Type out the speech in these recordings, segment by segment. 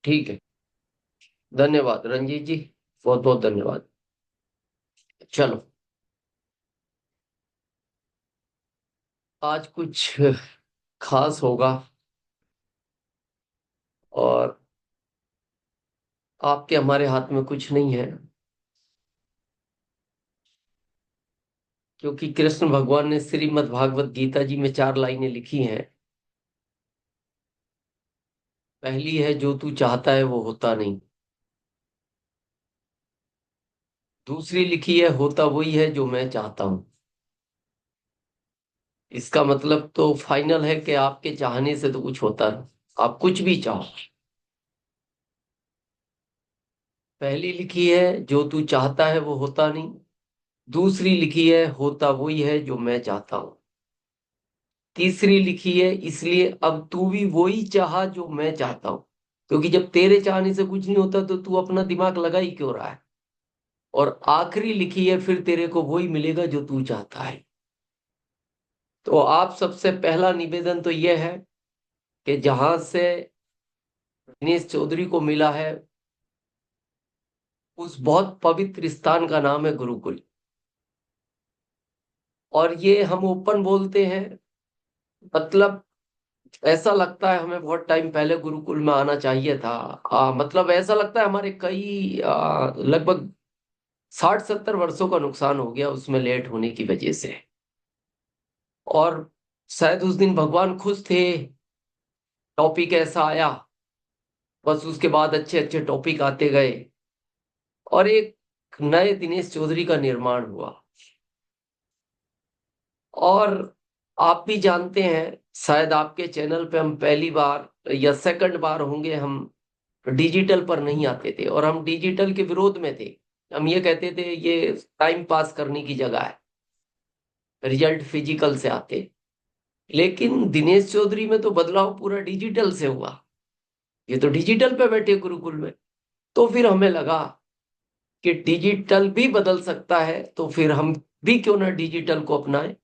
ठीक है। धन्यवाद रंजीत जी। बहुत बहुत धन्यवाद। चलो, आज कुछ खास होगा और आपके हमारे हाथ में कुछ नहीं है, क्योंकि कृष्ण भगवान ने श्रीमद् भागवत गीता जी में 4 लाइनें लिखी हैं। पहली है, जो तू चाहता है वो होता नहीं। दूसरी लिखी है, होता वही है जो मैं चाहता हूं। इसका मतलब तो फाइनल है कि आपके चाहने से तो कुछ होता नहीं, आप कुछ भी चाहो। पहली लिखी है, जो तू चाहता है वो होता नहीं। दूसरी लिखी है, होता वही है जो मैं चाहता हूं। तीसरी लिखी है, इसलिए अब तू भी वही चाह जो मैं चाहता हूं, क्योंकि जब तेरे चाहने से कुछ नहीं होता तो तू अपना दिमाग लगा ही क्यों रहा है। और आखिरी लिखी है, फिर तेरे को वही मिलेगा जो तू चाहता है। तो आप सबसे पहला निवेदन तो यह है कि जहां से दिनेश चौधरी को मिला है, उस बहुत पवित्र स्थान का नाम है गुरुकुल। और ये हम ओपन बोलते हैं, मतलब ऐसा लगता है हमें बहुत टाइम पहले गुरुकुल में आना चाहिए था। मतलब ऐसा लगता है हमारे कई लगभग 60-70 वर्षों का नुकसान हो गया उसमें लेट होने की वजह से। और शायद उस दिन भगवान खुश थे, टॉपिक ऐसा आया, बस उसके बाद अच्छे अच्छे टॉपिक आते गए और एक नए दिनेश चौधरी का निर्माण हुआ। और आप भी जानते हैं, शायद आपके चैनल पे हम पहली बार या सेकंड बार होंगे, हम डिजिटल पर नहीं आते थे और हम डिजिटल के विरोध में थे। हम ये कहते थे ये टाइम पास करने की जगह है, रिजल्ट फिजिकल से आते। लेकिन दिनेश चौधरी में तो बदलाव पूरा डिजिटल से हुआ। ये तो डिजिटल पे बैठे गुरुकुल में। तो फिर हमें लगा कि डिजिटल भी बदल सकता है, तो फिर हम भी क्यों ना डिजिटल को अपनाएं।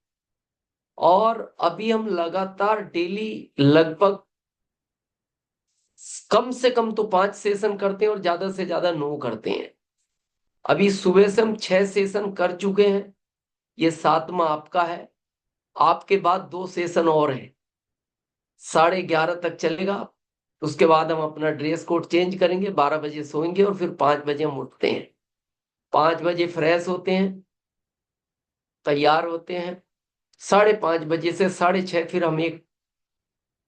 और अभी हम लगातार डेली लगभग कम से कम तो 5 सेशन करते हैं और ज्यादा से ज्यादा 9 करते हैं। अभी सुबह से हम 6 सेशन कर चुके हैं, ये 7वां आपका है। आपके बाद 2 सेशन और हैं, 11:30 तक चलेगा। उसके बाद हम अपना ड्रेस कोड चेंज करेंगे, 12 बजे सोएंगे और फिर 5 बजे हम उठते हैं। 5 बजे फ्रेश होते हैं, तैयार होते हैं। 5:30 बजे से 6:30 फिर हम एक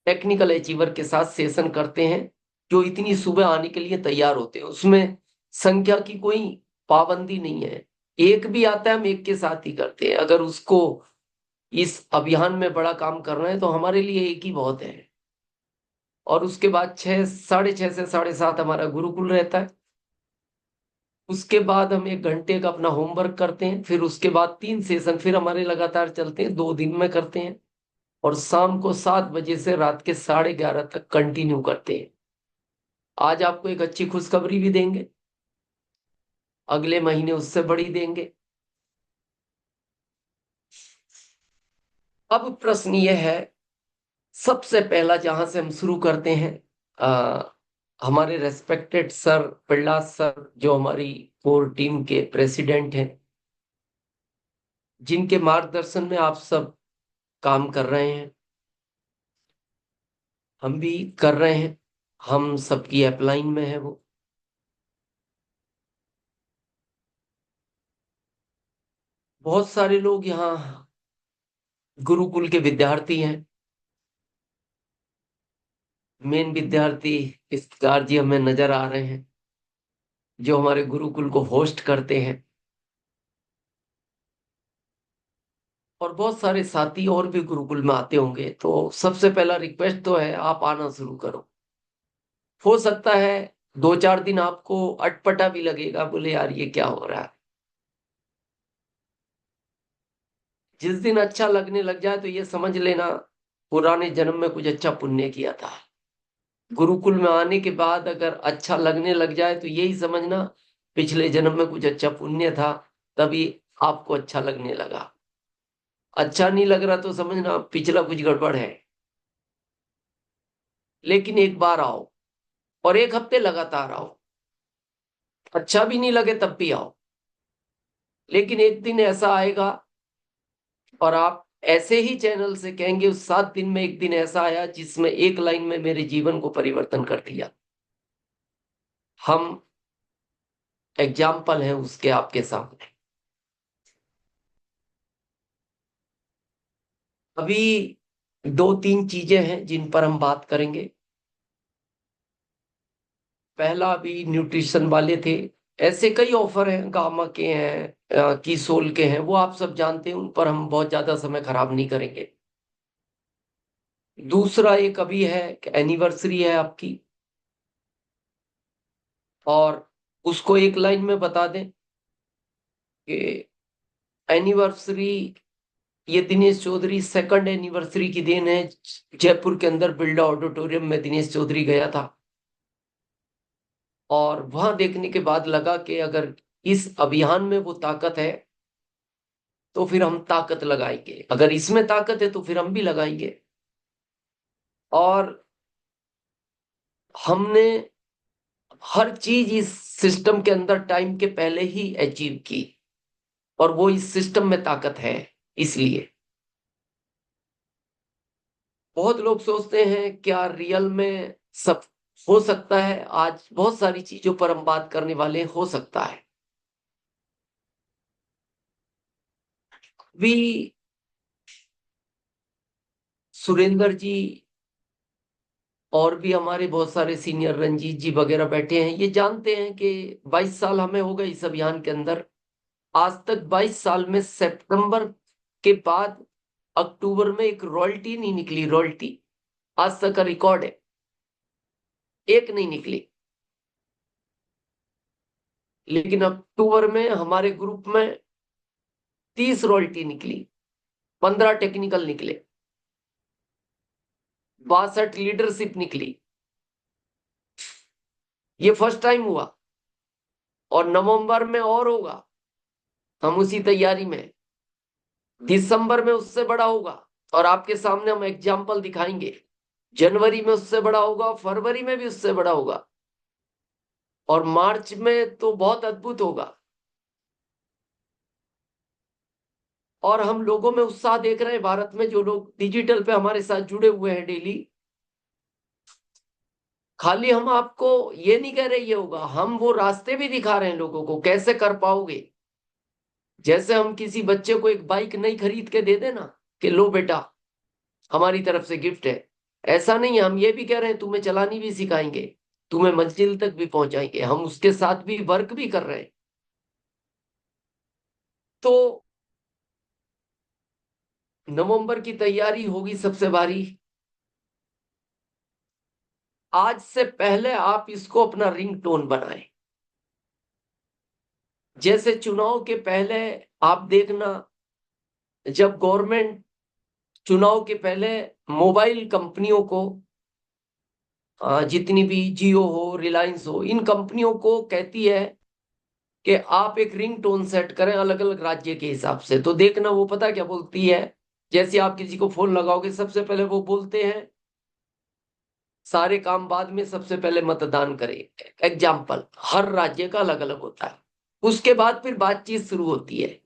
टेक्निकल अचीवर के साथ सेशन करते हैं, जो इतनी सुबह आने के लिए तैयार होते हैं। उसमें संख्या की कोई पाबंदी नहीं है, एक भी आता है हम एक के साथ ही करते हैं। अगर उसको इस अभियान में बड़ा काम करना है तो हमारे लिए एक ही बहुत है। और उसके बाद 6, 6:30 से 7:30 हमारा गुरुकुल रहता है। उसके बाद हम 1 घंटे का अपना होमवर्क करते हैं, फिर उसके बाद 3 सेशन फिर हमारे लगातार चलते हैं, 2 दिन में करते हैं। और शाम को 7 बजे से रात के 11:30 तक कंटिन्यू करते हैं। आज आपको एक अच्छी खुशखबरी भी देंगे, अगले महीने उससे बड़ी देंगे। अब प्रश्न यह है, सबसे पहला जहां से हम शुरू करते हैं, आ, हमारे रेस्पेक्टेड सर प्रहलाद सर, जो हमारी कोर टीम के प्रेसिडेंट हैं, जिनके मार्गदर्शन में आप सब काम कर रहे हैं, हम भी कर रहे हैं, हम सबकी अपलाइन में है वो। बहुत सारे लोग यहाँ गुरुकुल के विद्यार्थी हैं। मेन विद्यार्थी इफ्तिकार जी हमें नजर आ रहे हैं, जो हमारे गुरुकुल को होस्ट करते हैं। और बहुत सारे साथी और भी गुरुकुल में आते होंगे, तो सबसे पहला रिक्वेस्ट तो है आप आना शुरू करो। हो सकता है 2-4 दिन आपको अटपटा भी लगेगा, बोले यार ये क्या हो रहा है। जिस दिन अच्छा लगने लग जाए तो ये समझ लेना पुराने जन्म में कुछ अच्छा पुण्य किया था। गुरुकुल में आने के बाद अगर अच्छा लगने लग जाए तो यही समझना पिछले जन्म में कुछ अच्छा पुण्य था, तभी आपको अच्छा लगने लगा। अच्छा नहीं लग रहा तो समझना पिछला कुछ गड़बड़ है। लेकिन एक बार आओ, और 1 हफ्ते लगातार आओ, अच्छा भी नहीं लगे तब भी आओ। लेकिन एक दिन ऐसा आएगा और आप ऐसे ही चैनल से कहेंगे उस 7 दिन में एक दिन ऐसा आया जिसमें एक लाइन में मेरे जीवन को परिवर्तन कर दिया। हम एग्जाम्पल हैं उसके आपके सामने। अभी 2-3 चीजें हैं जिन पर हम बात करेंगे। पहला अभी न्यूट्रिशन वाले थे, ऐसे कई ऑफर हैं, गामा के हैं, कीसोल के हैं, वो आप सब जानते हैं, उन पर हम बहुत ज्यादा समय खराब नहीं करेंगे। दूसरा एक अभी है एनिवर्सरी है आपकी, और उसको एक लाइन में बता दें कि एनिवर्सरी, ये दिनेश चौधरी सेकंड एनिवर्सरी की देन है। जयपुर के अंदर बिरला ऑडिटोरियम में दिनेश चौधरी गया था और वहां देखने के बाद लगा कि अगर इस अभियान में वो ताकत है तो फिर हम ताकत लगाएंगे, अगर इसमें ताकत है तो फिर हम भी लगाएंगे। और हमने हर चीज इस सिस्टम के अंदर टाइम के पहले ही अचीव की, और वो इस सिस्टम में ताकत है। इसलिए बहुत लोग सोचते हैं क्या रियल में सब हो सकता है। आज बहुत सारी चीजों पर हम बात करने वाले हैं, हो सकता है। भी सुरेंद्र जी और भी हमारे बहुत सारे सीनियर रंजीत जी वगैरह बैठे हैं, ये जानते हैं कि 22 साल हमें हो गए इस अभियान के अंदर। आज तक 22 साल में सितंबर के बाद अक्टूबर में एक रॉयल्टी नहीं निकली, रॉयल्टी आज तक का रिकॉर्ड है, एक नहीं निकली। लेकिन अक्टूबर में हमारे ग्रुप में 30 रॉयल्टी निकली, 15 टेक्निकल निकले, 62 लीडरशिप निकली। ये फर्स्ट टाइम हुआ और नवंबर में और होगा, हम उसी तैयारी में। दिसंबर में उससे बड़ा होगा और आपके सामने हम एग्जाम्पल दिखाएंगे। जनवरी में उससे बड़ा होगा, फरवरी में भी उससे बड़ा होगा, और मार्च में तो बहुत अद्भुत होगा। और हम लोगों में उत्साह देख रहे हैं, भारत में जो लोग डिजिटल पे हमारे साथ जुड़े हुए हैं डेली। खाली हम आपको ये नहीं कह रहे ये होगा, हम वो रास्ते भी दिखा रहे हैं लोगों को कैसे कर पाओगे। जैसे हम किसी बच्चे को एक बाइक नई खरीद के दे देना कि लो बेटा हमारी तरफ से गिफ्ट है, ऐसा नहीं है। हम ये भी कह रहे हैं तुम्हें चलानी भी सिखाएंगे, तुम्हें मंजिल तक भी पहुंचाएंगे, हम उसके साथ भी वर्क भी कर रहे हैं। तो नवंबर की तैयारी होगी सबसे भारी। आज से पहले आप इसको अपना रिंगटोन बनाएं। जैसे चुनाव के पहले आप देखना, जब गवर्नमेंट चुनाव के पहले मोबाइल कंपनियों को, जितनी भी जियो हो रिलायंस हो, इन कंपनियों को कहती है कि आप एक रिंगटोन सेट करें अलग अलग राज्य के हिसाब से। तो देखना वो पता क्या बोलती है, जैसे आप किसी को फोन लगाओगे सबसे पहले वो बोलते हैं सारे काम बाद में, सबसे पहले मतदान करें। एग्जाम्पल हर राज्य का अलग अलग होता है, उसके बाद फिर बातचीत शुरू होती है।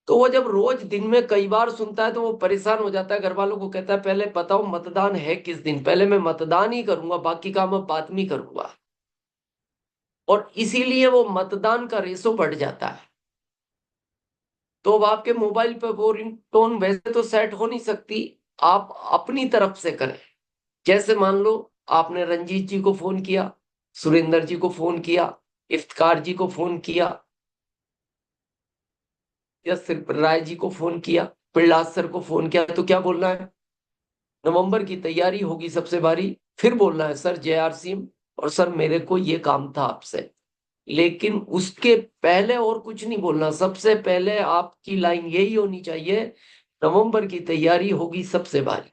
तो वो जब रोज दिन में कई बार सुनता है तो वो परेशान हो जाता है, घर वालों को कहता है पहले बताओ मतदान है किस दिन, पहले मैं मतदान ही करूंगा, बाकी काम अब बाद में करूंगा। और इसीलिए वो मतदान का रेशो बढ़ जाता है। तो अब आपके मोबाइल पे वो रिंगटोन वैसे तो सेट हो नहीं सकती, आप अपनी तरफ से करें। जैसे मान लो आपने रंजीत जी को फोन किया, सुरेंद्र जी को फोन किया, इफ्तिकार जी को फोन किया, या सिर्फ राय जी को फोन किया, प्रहलाद सर को फोन किया, तो क्या बोलना है, नवंबर की तैयारी होगी सबसे भारी। फिर बोलना है सर जय आर सिंह, और सर मेरे को ये काम था आपसे। लेकिन उसके पहले और कुछ नहीं बोलना, सबसे पहले आपकी लाइन यही होनी चाहिए, नवंबर की तैयारी होगी सबसे भारी।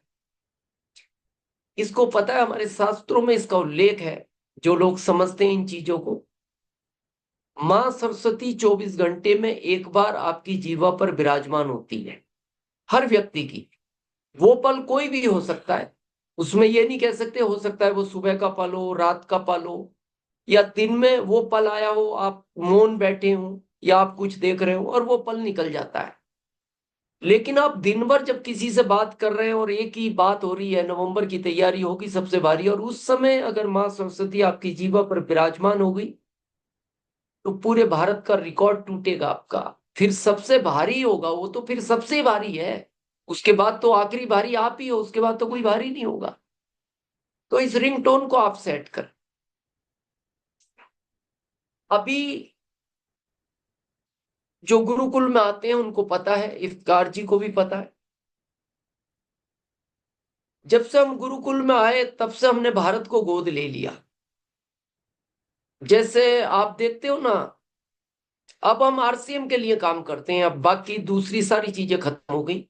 इसको पता है, हमारे शास्त्रों में इसका उल्लेख है। जो लोग समझते हैं इन चीजों को, मां सरस्वती 24 घंटे में एक बार आपकी जीवा पर विराजमान होती है, हर व्यक्ति की। वो पल कोई भी हो सकता है, उसमें ये नहीं कह सकते, हो सकता है वो सुबह का पल हो, रात का पल हो, या दिन में वो पल आया हो, आप मौन बैठे हो या आप कुछ देख रहे हो और वो पल निकल जाता है। लेकिन आप दिन भर जब किसी से बात कर रहे हैं और एक ही बात हो रही है, नवंबर की तैयारी होगी सबसे भारी, और उस समय अगर माँ सरस्वती आपकी जीवा पर विराजमान हो गई तो पूरे भारत का रिकॉर्ड टूटेगा आपका। फिर सबसे भारी होगा वो, तो फिर सबसे भारी है। उसके बाद तो आखिरी भारी आप ही हो, उसके बाद तो कोई भारी नहीं होगा। तो इस रिंगटोन को आप सेट कर। अभी जो गुरुकुल में आते हैं उनको पता है, इफ्तिकार जी को भी पता है। जब से हम गुरुकुल में आए तब से हमने भारत को गोद ले लिया। जैसे आप देखते हो ना, अब हम आरसीएम के लिए काम करते हैं, अब बाकी दूसरी सारी चीजें खत्म हो गई।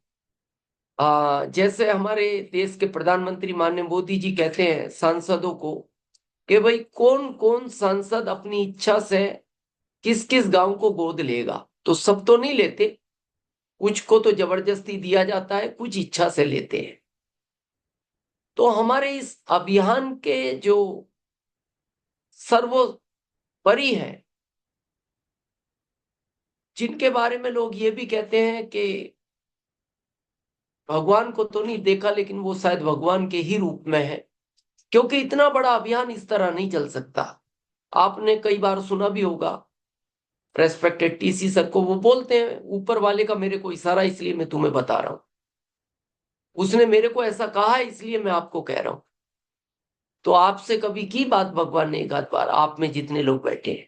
जैसे हमारे देश के प्रधानमंत्री माननीय मोदी जी कहते हैं सांसदों को कि भाई कौन कौन सांसद अपनी इच्छा से किस किस गांव को गोद लेगा, तो सब तो नहीं लेते, कुछ को तो जबरदस्ती दिया जाता है, कुछ इच्छा से लेते हैं। तो हमारे इस अभियान के जो सर्वोपरि है, जिनके बारे में लोग ये भी कहते हैं कि भगवान को तो नहीं देखा लेकिन वो शायद भगवान के ही रूप में है, क्योंकि इतना बड़ा अभियान इस तरह नहीं चल सकता। आपने कई बार सुना भी होगा, रेस्पेक्टेड टीसी सर को, वो बोलते हैं ऊपर वाले का मेरे को इशारा इसलिए मैं तुम्हें बता रहा हूं, उसने मेरे को ऐसा कहा है इसलिए मैं आपको कह रहा हूं। तो आपसे कभी की बात भगवान ने एक आध बार, आप में जितने लोग बैठे हैं,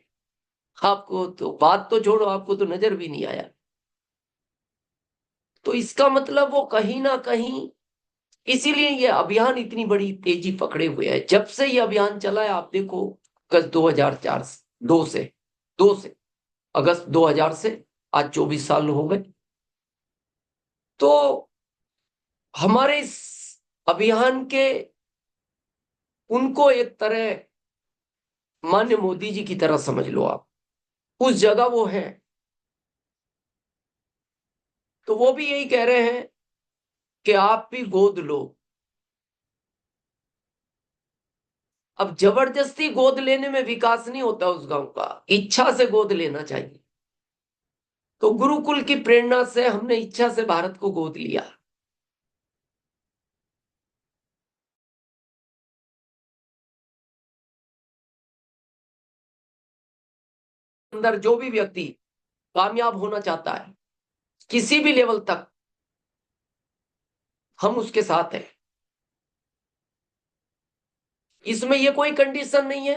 आपको तो बात तो छोड़ो, आपको तो नजर भी नहीं आया। तो इसका मतलब वो कहीं ना कहीं, इसीलिए ये अभियान इतनी बड़ी तेजी पकड़े हुए है। जब से ये अभियान चला है आप देखो, अगस्त 2004 से, दो से अगस्त 2000 से आज 24 साल हो गए। तो हमारे इस अभियान के, उनको एक तरह मान्य मोदी जी की तरह समझ लो आप, उस जगह वो है। तो वो भी यही कह रहे हैं कि आप भी गोद लो। अब जबरदस्ती गोद लेने में विकास नहीं होता उस गांव का, इच्छा से गोद लेना चाहिए। तो गुरुकुल की प्रेरणा से हमने इच्छा से भारत को गोद लिया। अंदर जो भी व्यक्ति कामयाब होना चाहता है किसी भी लेवल तक, हम उसके साथ हैं। इसमें ये कोई कंडीशन नहीं है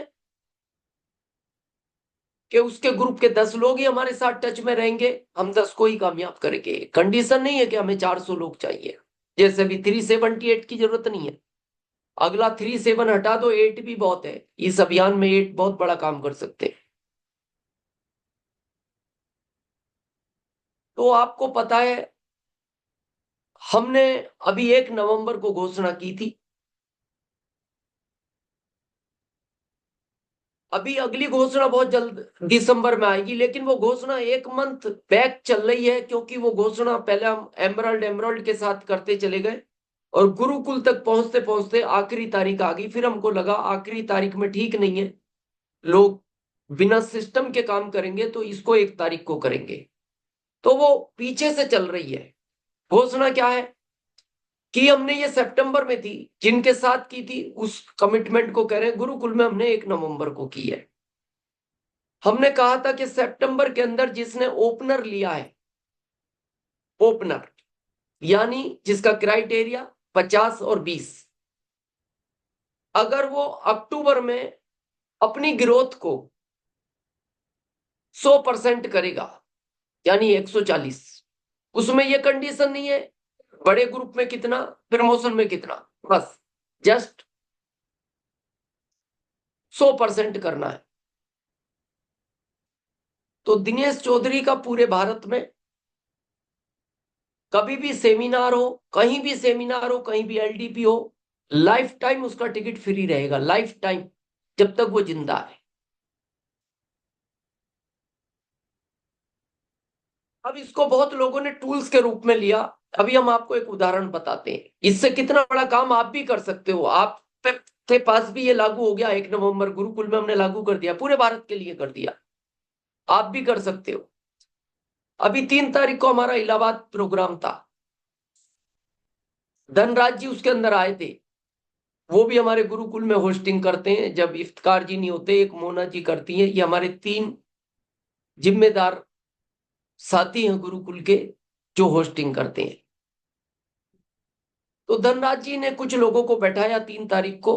कि उसके ग्रुप के 10 लोग ही हमारे साथ टच में रहेंगे, हम 10 को ही कामयाब करेंगे। कंडीशन नहीं है कि हमें 400 लोग चाहिए, जैसे भी 378 की जरूरत नहीं है। अगला 37 हटा दो, 8 भी बहुत है। इस अभियान में 8 बहुत बड़ा काम कर सकते हैं। तो आपको पता है, हमने अभी 1 नवंबर को घोषणा की थी। अभी अगली घोषणा बहुत जल्द दिसंबर में आएगी, लेकिन वो घोषणा 1 मंथ बैक चल रही है, क्योंकि वो घोषणा पहले हम एमराल्ड एमराल्ड के साथ करते चले गए और गुरुकुल तक पहुंचते पहुंचते आखिरी तारीख आ गई। फिर हमको लगा आखिरी तारीख में ठीक नहीं है, लोग बिना सिस्टम के काम करेंगे, तो इसको 1 तारीख को करेंगे। तो वो पीछे से चल रही है। घोषणा क्या है कि हमने ये सितंबर में थी, जिनके साथ की थी उस कमिटमेंट को कह रहे हैं गुरुकुल में हमने 1 नवंबर को की है। हमने कहा था कि सितंबर के अंदर जिसने ओपनर लिया है, ओपनर यानी जिसका क्राइटेरिया 50 और 20, अगर वो अक्टूबर में अपनी ग्रोथ को 100% करेगा, यानी 140, उसमें ये कंडीशन नहीं है बड़े ग्रुप में कितना, प्रमोशन में कितना, बस जस्ट 100% करना है। तो दिनेश चौधरी का पूरे भारत में कभी भी सेमिनार हो, कहीं भी सेमिनार हो, कहीं भी एलडीपी हो, लाइफ टाइम उसका टिकट फ्री रहेगा, लाइफ टाइम, जब तक वो जिंदा है। अब इसको बहुत लोगों ने टूल्स के रूप में लिया। अभी हम आपको एक उदाहरण बताते हैं, इससे कितना बड़ा काम आप भी कर सकते हो। आप के पास भी ये लागू हो गया, 1 नवंबर गुरुकुल में हमने लागू कर दिया, पूरे भारत के लिए कर दिया, आप भी कर सकते हो। अभी 3 तारीख को हमारा इलाहाबाद प्रोग्राम था, धनराज जी उसके अंदर आए थे। वो भी हमारे गुरुकुल में होस्टिंग करते हैं, जब इफ्तिकार जी नहीं होते एक मोना जी करती हैं। ये हमारे 3 जिम्मेदार साथी हैं गुरुकुल के जो होस्टिंग करते हैं। तो धनराज जी ने कुछ लोगों को बैठाया 3 तारीख को।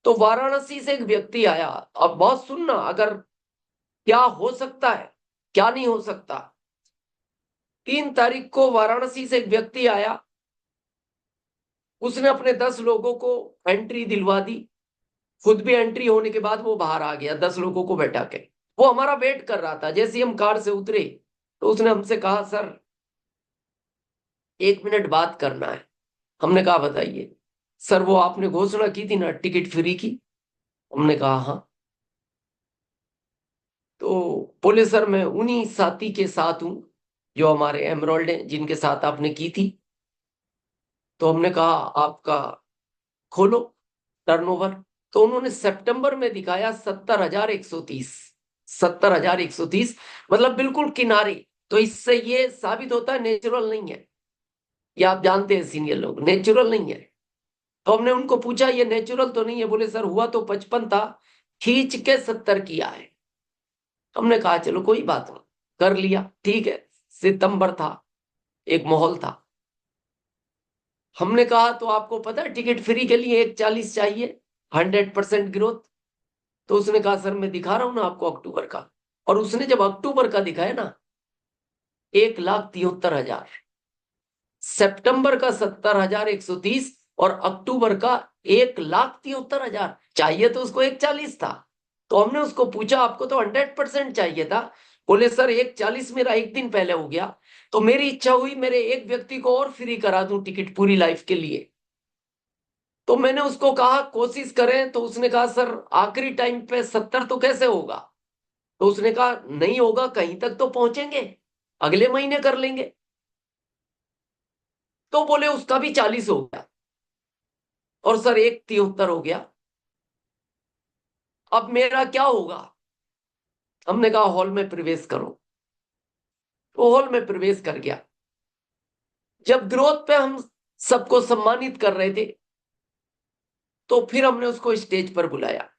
तो वाराणसी से एक व्यक्ति आया। अब बहुत सुनना, अगर क्या हो सकता है क्या नहीं हो सकता। 3 तारीख को वाराणसी से एक व्यक्ति आया, उसने अपने 10 लोगों को एंट्री दिलवा दी। खुद भी एंट्री होने के बाद वो बाहर आ गया 10 लोगों को बैठा के। वो हमारा वेट कर रहा था। जैसे ही हम कार से उतरे तो उसने हमसे कहा, सर 1 मिनट बात करना है। हमने कहा बताइए। सर वो आपने घोषणा की थी ना टिकट फ्री की। हमने कहा हाँ। तो बोले सर मैं उन्हीं साथी के साथ हूं जो हमारे एमरोल्ड हैं, जिनके साथ आपने की थी। तो हमने कहा आपका खोलो टर्नओवर। तो उन्होंने सितंबर में दिखाया 70,130। 70,130, मतलब बिल्कुल किनारे। तो इससे ये साबित होता है नेचुरल नहीं है। ये आप जानते हैं सीनियर लोग, नेचुरल नहीं है। तो हमने उनको पूछा ये नेचुरल तो नहीं है। बोले सर हुआ तो 55 था, खींच के 70 किया है। हमने कहा चलो कोई बात नहीं, कर लिया, ठीक है। सितंबर था, एक माहौल था। हमने कहा तो आपको पता है टिकट फ्री के लिए 140 चाहिए, 100% ग्रोथ। तो उसने कहा सर मैं दिखा रहा हूं ना आपको अक्टूबर का। और उसने जब अक्टूबर का दिखाया ना, 1,73,000। सितंबर का 70,130 और अक्टूबर का 1,73,000। चाहिए तो उसको 140 था। तो हमने उसको पूछा आपको तो 100% चाहिए था। बोले सर 140 मेरा एक दिन पहले हो गया, तो मेरी इच्छा हुई मेरे एक व्यक्ति को और फ्री करा दूं टिकट पूरी लाइफ के लिए। तो मैंने उसको कहा कोशिश करें। तो उसने कहा सर आखिरी टाइम पे 70 तो कैसे होगा। तो उसने कहा नहीं होगा, कहीं तक तो पहुंचेंगे, अगले महीने कर लेंगे। तो बोले उसका भी 40 हो गया और सर 1,73 हो गया। अब मेरा क्या होगा। हमने कहा हॉल में प्रवेश करो। वो हॉल में प्रवेश कर गया। जब ग्रोथ पे हम सबको सम्मानित कर रहे थे तो फिर हमने उसको स्टेज पर बुलाया।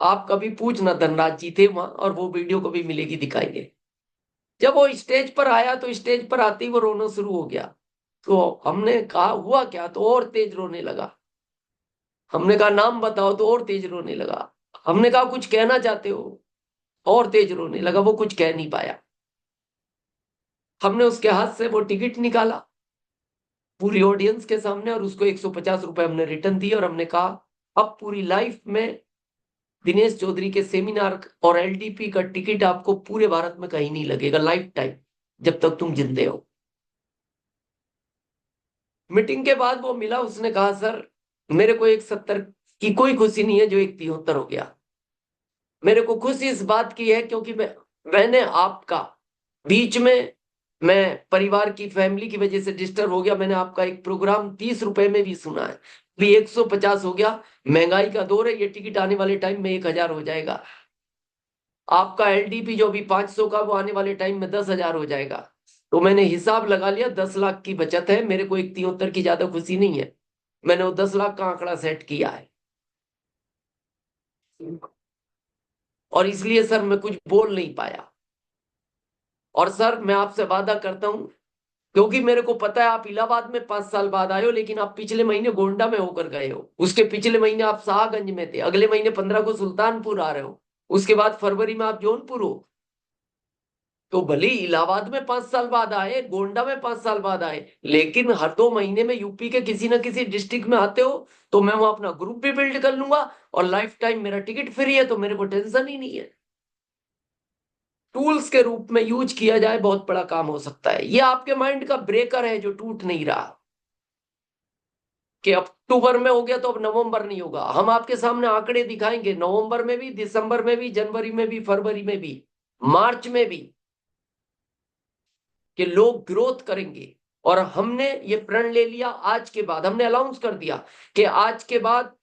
आप कभी पूछना, धनराज जी थे वहां और वो वीडियो कभी मिलेगी दिखाएंगे। जब वो स्टेज पर आया तो स्टेज पर आते ही वो रोना शुरू हो गया। तो हमने कहा हुआ क्या, तो और तेज रोने लगा। हमने कहा नाम बताओ, तो और तेज रोने लगा। हमने कहा कुछ कहना चाहते हो, और तेज रोने लगा। वो कुछ कह नहीं पाया। हमने उसके हाथ से वो टिकट निकाला पूरी ऑडियंस के सामने और उसको 150 रुपए हमने रिटर्न दिए। और हमने कहा अब पूरी लाइफ में दिनेश चौधरी के सेमिनार और एलडीपी का टिकट आपको पूरे भारत में कहीं नहीं लगेगा, लाइफ टाइम, जब तक तुम जिंदे हो। मीटिंग के बाद वो मिला, उसने कहा सर मेरे को 170 की कोई खुशी नहीं है जो 173 हो गया। मेरे को खुशी इस बात की है क्योंकि मैंने आपका बीच में, मैं परिवार की फैमिली की वजह से डिस्टर्ब हो गया, मैंने आपका एक प्रोग्राम 30 रुपए में भी सुना है, अभी 150 हो गया। महंगाई का दौर है, ये टिकट आने वाले टाइम में 1,000 हो जाएगा। आपका एलडीपी जो अभी 500 का, वो आने वाले टाइम में 10,000 हो जाएगा। तो मैंने हिसाब लगा लिया, 10 लाख की बचत है। मेरे को 173 की ज्यादा खुशी नहीं है, मैंने वो 10 लाख का आंकड़ा सेट किया है। और इसलिए सर मैं कुछ बोल नहीं पाया। और सर मैं आपसे वादा करता हूं, क्योंकि मेरे को पता है आप इलाहाबाद में 5 साल बाद आए हो, लेकिन आप पिछले महीने गोंडा में होकर गए हो, उसके पिछले महीने आप शाहगंज में थे, अगले महीने 15 को सुल्तानपुर आ रहे हो, उसके बाद फरवरी में आप जौनपुर हो। तो भले ही इलाहाबाद में 5 साल बाद आए, गोंडा में 5 साल बाद आए, लेकिन हर 2 महीने में यूपी के किसी ना किसी डिस्ट्रिक्ट में आते हो, तो मैं वहां अपना ग्रुप भी बिल्ड कर लूंगा। और लाइफ टाइम मेरा टिकट फ्री है, तो मेरे को टेंशन ही नहीं है। टूल्स के रूप में यूज किया जाए, बहुत बड़ा काम हो सकता है। ये आपके माइंड का ब्रेकर है जो टूट नहीं रहा, कि अक्टूबर में हो गया तो अब नवंबर नहीं होगा। हम आपके सामने आंकड़े दिखाएंगे, नवंबर में भी, दिसंबर में भी, जनवरी में भी, फरवरी में भी, मार्च में भी, कि लोग ग्रोथ करेंगे। और हमने ये प्रण ले लिया, आज के बाद हमने अनाउंस कर दिया कि आज के बाद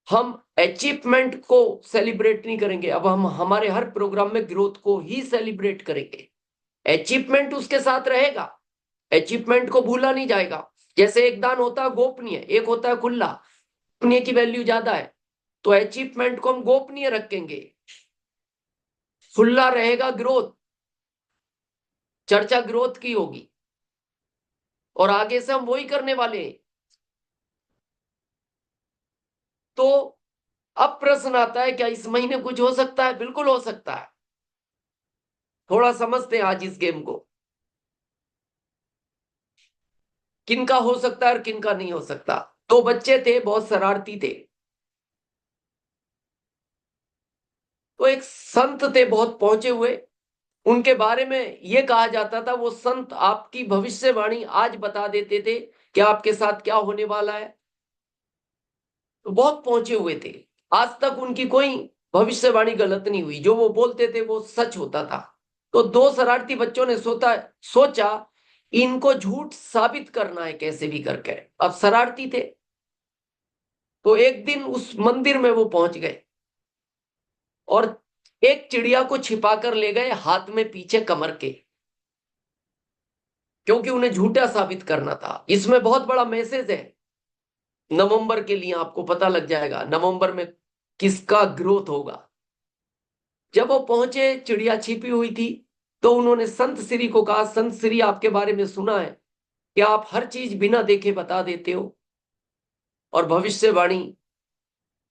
हम अचीवमेंट को सेलिब्रेट नहीं करेंगे, अब हम हमारे हर प्रोग्राम में ग्रोथ को ही सेलिब्रेट करेंगे। अचीवमेंट उसके साथ रहेगा, अचीवमेंट को भूला नहीं जाएगा। जैसे एक दान होता है गोपनीय, एक होता है खुला, गोपनीय की वैल्यू ज्यादा है, तो अचीवमेंट को हम गोपनीय रखेंगे, खुला रहेगा ग्रोथ, चर्चा ग्रोथ की होगी, और आगे से हम वही करने वाले हैं। तो अब प्रश्न आता है, क्या इस महीने कुछ हो सकता है? बिल्कुल हो सकता है। थोड़ा समझते हैं आज इस गेम को, किनका हो सकता है और किनका नहीं हो सकता। दो बच्चे थे, बहुत शरारती थे, तो एक संत थे बहुत पहुंचे हुए, उनके बारे में यह कहा जाता था वो संत आपकी भविष्यवाणी आज बता देते थे कि आपके साथ क्या होने वाला है। तो बहुत पहुंचे हुए थे, आज तक उनकी कोई भविष्यवाणी गलत नहीं हुई, जो वो बोलते थे वो सच होता था। तो दो शरारती बच्चों ने सोचा इनको झूठ साबित करना है कैसे भी करके। अब शरारती थे, तो एक दिन उस मंदिर में वो पहुंच गए और एक चिड़िया को छिपा कर ले गए हाथ में पीछे कमर के, क्योंकि उन्हें झूठा साबित करना था। इसमें बहुत बड़ा मैसेज है, नवंबर के लिए आपको पता लग जाएगा नवंबर में किसका ग्रोथ होगा। जब वो पहुंचे, चिड़िया छिपी हुई थी, तो उन्होंने संत श्री को कहा, संत श्री आपके बारे में सुना है कि आप हर चीज बिना देखे बता देते हो, और भविष्यवाणी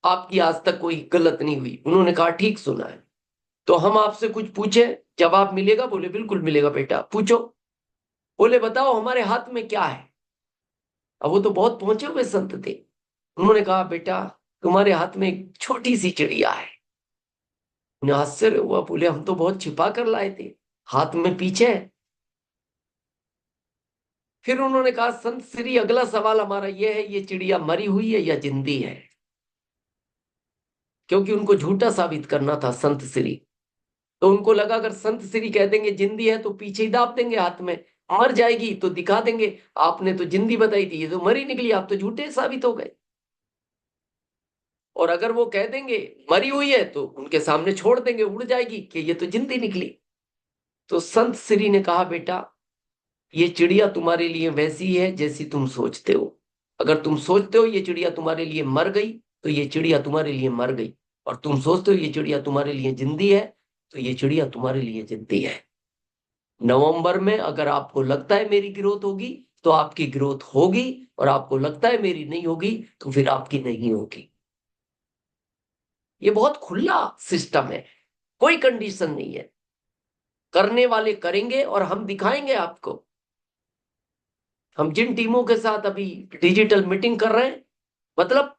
आपकी आज तक कोई गलत नहीं हुई। उन्होंने कहा ठीक सुना है, तो हम आपसे कुछ पूछे, जवाब मिलेगा? बोले बिल्कुल मिलेगा बेटा, पूछो। बोले बताओ हमारे हाथ में क्या है। अब वो तो बहुत पहुंचे हुए संत थे, उन्होंने कहा बेटा तुम्हारे हाथ में एक छोटी सी चिड़िया है। उन्हें आश्चर्य हुआ, बोले हम तो बहुत छिपा कर लाए थे, हाथ में पीछे है। फिर उन्होंने कहा संत श्री अगला सवाल हमारा यह है, ये चिड़िया मरी हुई है या जिंदी है? क्योंकि उनको झूठा साबित करना था संत श्री। तो उनको लगा अगर संत श्री कह देंगे जिंदी है तो पीछे ही दाब देंगे हाथ में, मर जाएगी तो दिखा देंगे आपने तो जिंदी बताई थी, ये तो मरी निकली, आप तो झूठे साबित हो गए। और अगर वो कह देंगे मरी हुई है तो उनके सामने छोड़ देंगे, उड़ जाएगी कि ये तो जिंदी निकली। तो संत श्री ने कहा बेटा ये चिड़िया तुम्हारे लिए वैसी है जैसी तुम सोचते हो। अगर तुम सोचते हो ये चिड़िया तुम्हारे लिए मर गई तो ये चिड़िया तुम्हारे लिए मर गई, और तुम सोचते हो ये चिड़िया तुम्हारे लिए जिंदी है तो ये चिड़िया तुम्हारे लिए जिंदी है। नवंबर में अगर आपको लगता है मेरी ग्रोथ होगी तो आपकी ग्रोथ होगी, और आपको लगता है मेरी नहीं होगी तो फिर आपकी नहीं होगी। ये बहुत खुला सिस्टम है, कोई कंडीशन नहीं है। करने वाले करेंगे और हम दिखाएंगे आपको। हम जिन टीमों के साथ अभी डिजिटल मीटिंग कर रहे हैं, मतलब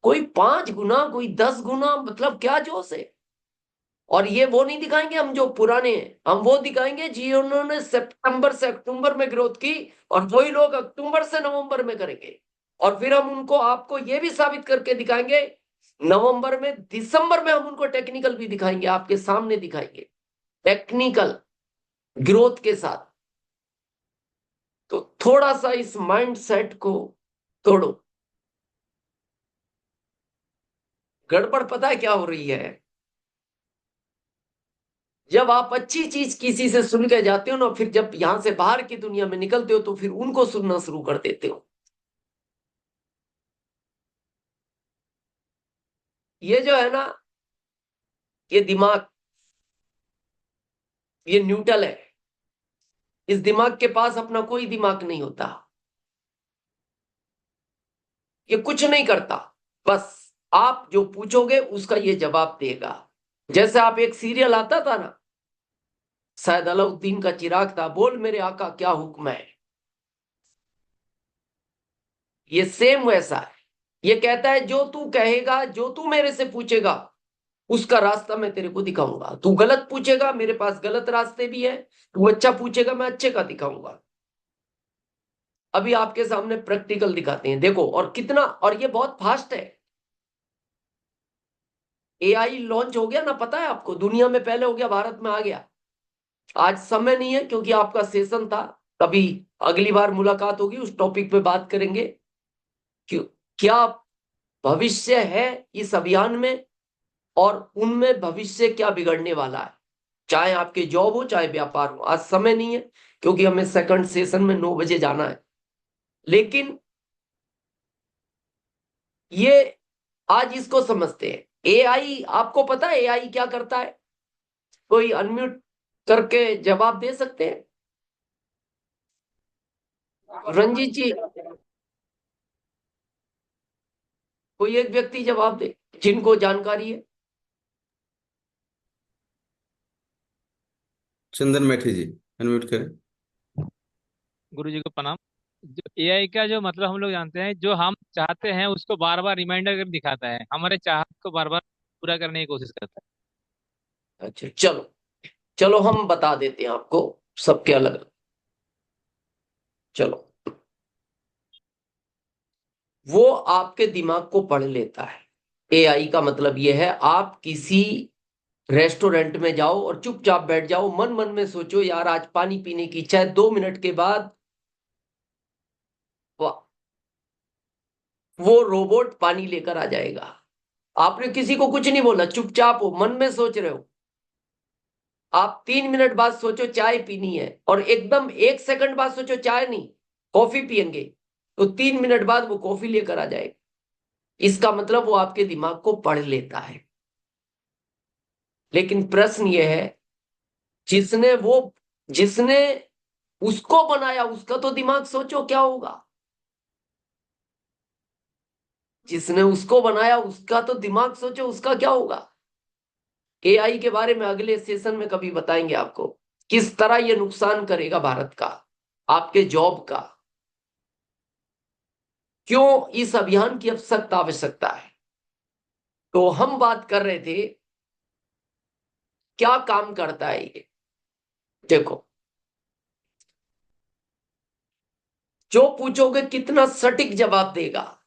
कोई 5 गुना, कोई 10 गुना, मतलब क्या जोश है। और ये वो नहीं दिखाएंगे हम जो पुराने हैं, हम वो दिखाएंगे जिन्होंने सितंबर से अक्टूबर में ग्रोथ की, और वही लोग अक्टूबर से नवंबर में करेंगे। और फिर हम उनको आपको ये भी साबित करके दिखाएंगे नवंबर में, दिसंबर में हम उनको टेक्निकल भी दिखाएंगे, आपके सामने दिखाएंगे टेक्निकल ग्रोथ के साथ। तो थोड़ा सा इस माइंड सेट को तोड़ो। गड़बड़ पता है क्या हो रही है? जब आप अच्छी चीज किसी से सुन के जाते हो ना, फिर जब यहां से बाहर की दुनिया में निकलते हो तो फिर उनको सुनना शुरू कर देते हो। ये जो है ना, ये दिमाग, ये न्यूट्रल है। इस दिमाग के पास अपना कोई दिमाग नहीं होता, ये कुछ नहीं करता, बस आप जो पूछोगे उसका ये जवाब देगा। जैसे आप, एक सीरियल आता था ना, शायद अलाउद्दीन का चिराग था, बोल मेरे आका क्या हुक्म है। ये सेम वैसा है। ये कहता है जो तू कहेगा, जो तू मेरे से पूछेगा उसका रास्ता मैं तेरे को दिखाऊंगा। तू गलत पूछेगा, मेरे पास गलत रास्ते भी है। तू अच्छा पूछेगा, मैं अच्छे का दिखाऊंगा। अभी आपके सामने प्रैक्टिकल दिखाते हैं, देखो। और कितना, और ये बहुत फास्ट है। एआई लॉन्च हो गया ना, पता है आपको? दुनिया में पहले हो गया, भारत में आ गया। आज समय नहीं है क्योंकि आपका सेशन था, कभी अगली बार मुलाकात होगी उस टॉपिक पे बात करेंगे कि क्या भविष्य है इस अभियान में, और उनमें भविष्य क्या बिगड़ने वाला है, चाहे आपके जॉब हो चाहे व्यापार हो। आज समय नहीं है क्योंकि हमें सेकंड सेशन में 9 बजे जाना है, लेकिन ये आज इसको समझते हैं। एआई, आपको पता है एआई क्या करता है? कोई अनम्यूट करके जवाब दे सकते हैं? रंजीत जी, कोई एक व्यक्ति जवाब दे जिनको जानकारी है। चंदन मैठी जी, अनम्यूट करें। गुरु जी को प्रणाम। जो एआई का जो मतलब हम लोग जानते हैं, जो हम चाहते हैं उसको बार बार रिमाइंडर करके दिखाता है, हमारे चाहत को बार बार पूरा करने की कोशिश करता अच्छा, चलो चलो हम बता देते हैं आपको, सबके अलग अलग। चलो, वो आपके दिमाग को पढ़ लेता है। एआई का मतलब यह है, आप किसी रेस्टोरेंट में जाओ और चुपचाप बैठ जाओ, मन मन में सोचो यार आज पानी पीने की इच्छा है, 2 मिनट के बाद वो रोबोट पानी लेकर आ जाएगा। आपने किसी को कुछ नहीं बोला, चुपचाप हो, मन में सोच रहे हो। आप 3 मिनट बाद सोचो चाय पीनी है, और एकदम 1 सेकंड बाद सोचो चाय नहीं, कॉफी पियेंगे, तो 3 मिनट बाद वो कॉफी लेकर आ जाएगा। इसका मतलब वो आपके दिमाग को पढ़ लेता है। लेकिन प्रश्न यह है, जिसने वो जिसने उसको बनाया उसका तो दिमाग सोचो क्या होगा। जिसने उसको बनाया उसका तो दिमाग सोचो उसका क्या होगा। एआई के बारे में अगले सेशन में कभी बताएंगे आपको, किस तरह ये नुकसान करेगा भारत का, आपके जॉब का, क्यों इस अभियान की अब सख्त आवश्यकता है। तो हम बात कर रहे थे क्या काम करता है ये। देखो, जो पूछोगे कितना सटीक जवाब देगा,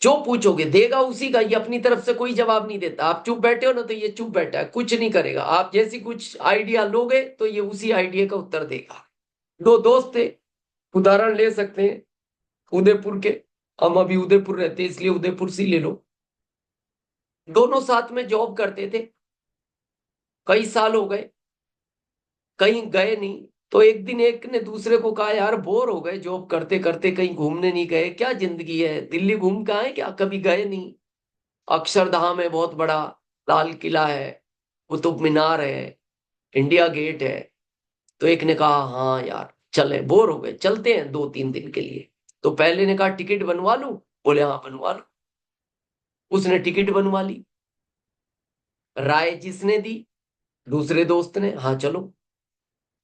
जो पूछोगे देगा उसी का, ये अपनी तरफ से कोई जवाब नहीं देता। आप चुप बैठे हो ना, तो ये चुप बैठा है, कुछ नहीं करेगा। आप जैसी कुछ आइडिया लोगे तो ये उसी आइडिया का उत्तर देगा। दो दोस्त थे, उदाहरण ले सकते हैं उदयपुर के, हम अभी उदयपुर रहते हैं इसलिए उदयपुर से ही ले लो। दोनों साथ में जॉब करते थे, कई साल हो गए, कहीं गए नहीं। तो एक दिन एक ने दूसरे को कहा यार बोर हो गए जॉब करते करते, कहीं घूमने नहीं गए, क्या जिंदगी है, दिल्ली घूम का है क्या, कभी गए नहीं। अक्षरधाम है बहुत बड़ा, लाल किला है, कुतुब मीनार है, इंडिया गेट है। तो एक ने कहा हाँ यार चले, बोर हो गए चलते हैं 2-3 दिन के लिए। तो पहले ने कहा टिकट बनवा लूं, बोले हाँ बनवा लो। उसने टिकट बनवा ली। राय जिसने दी, दूसरे दोस्त ने, हाँ चलो।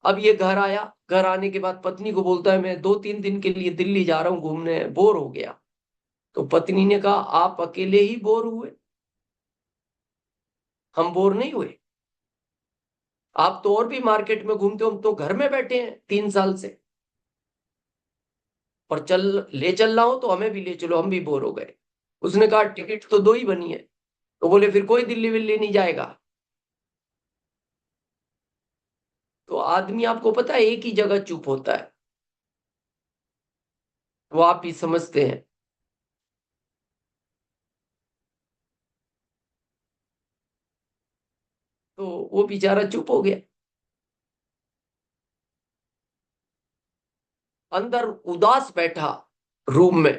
अब ये घर आया, घर आने के बाद पत्नी को बोलता है मैं 2-3 दिन के लिए दिल्ली जा रहा हूँ घूमने, बोर हो गया। तो पत्नी ने कहा आप अकेले ही बोर हुए, हम बोर नहीं हुए। आप तो और भी मार्केट में घूमते हो, हम तो घर में बैठे हैं 3 साल से। और चल रहा हो तो हमें भी ले चलो, हम भी बोर हो गए। उसने कहा टिकट तो 2 ही बनी है। तो बोले फिर कोई दिल्ली विल्ली नहीं जाएगा। तो आदमी, आपको पता है, एक ही जगह चुप होता है, वो आप ही समझते हैं। तो वो बेचारा चुप हो गया, अंदर उदास बैठा रूम में।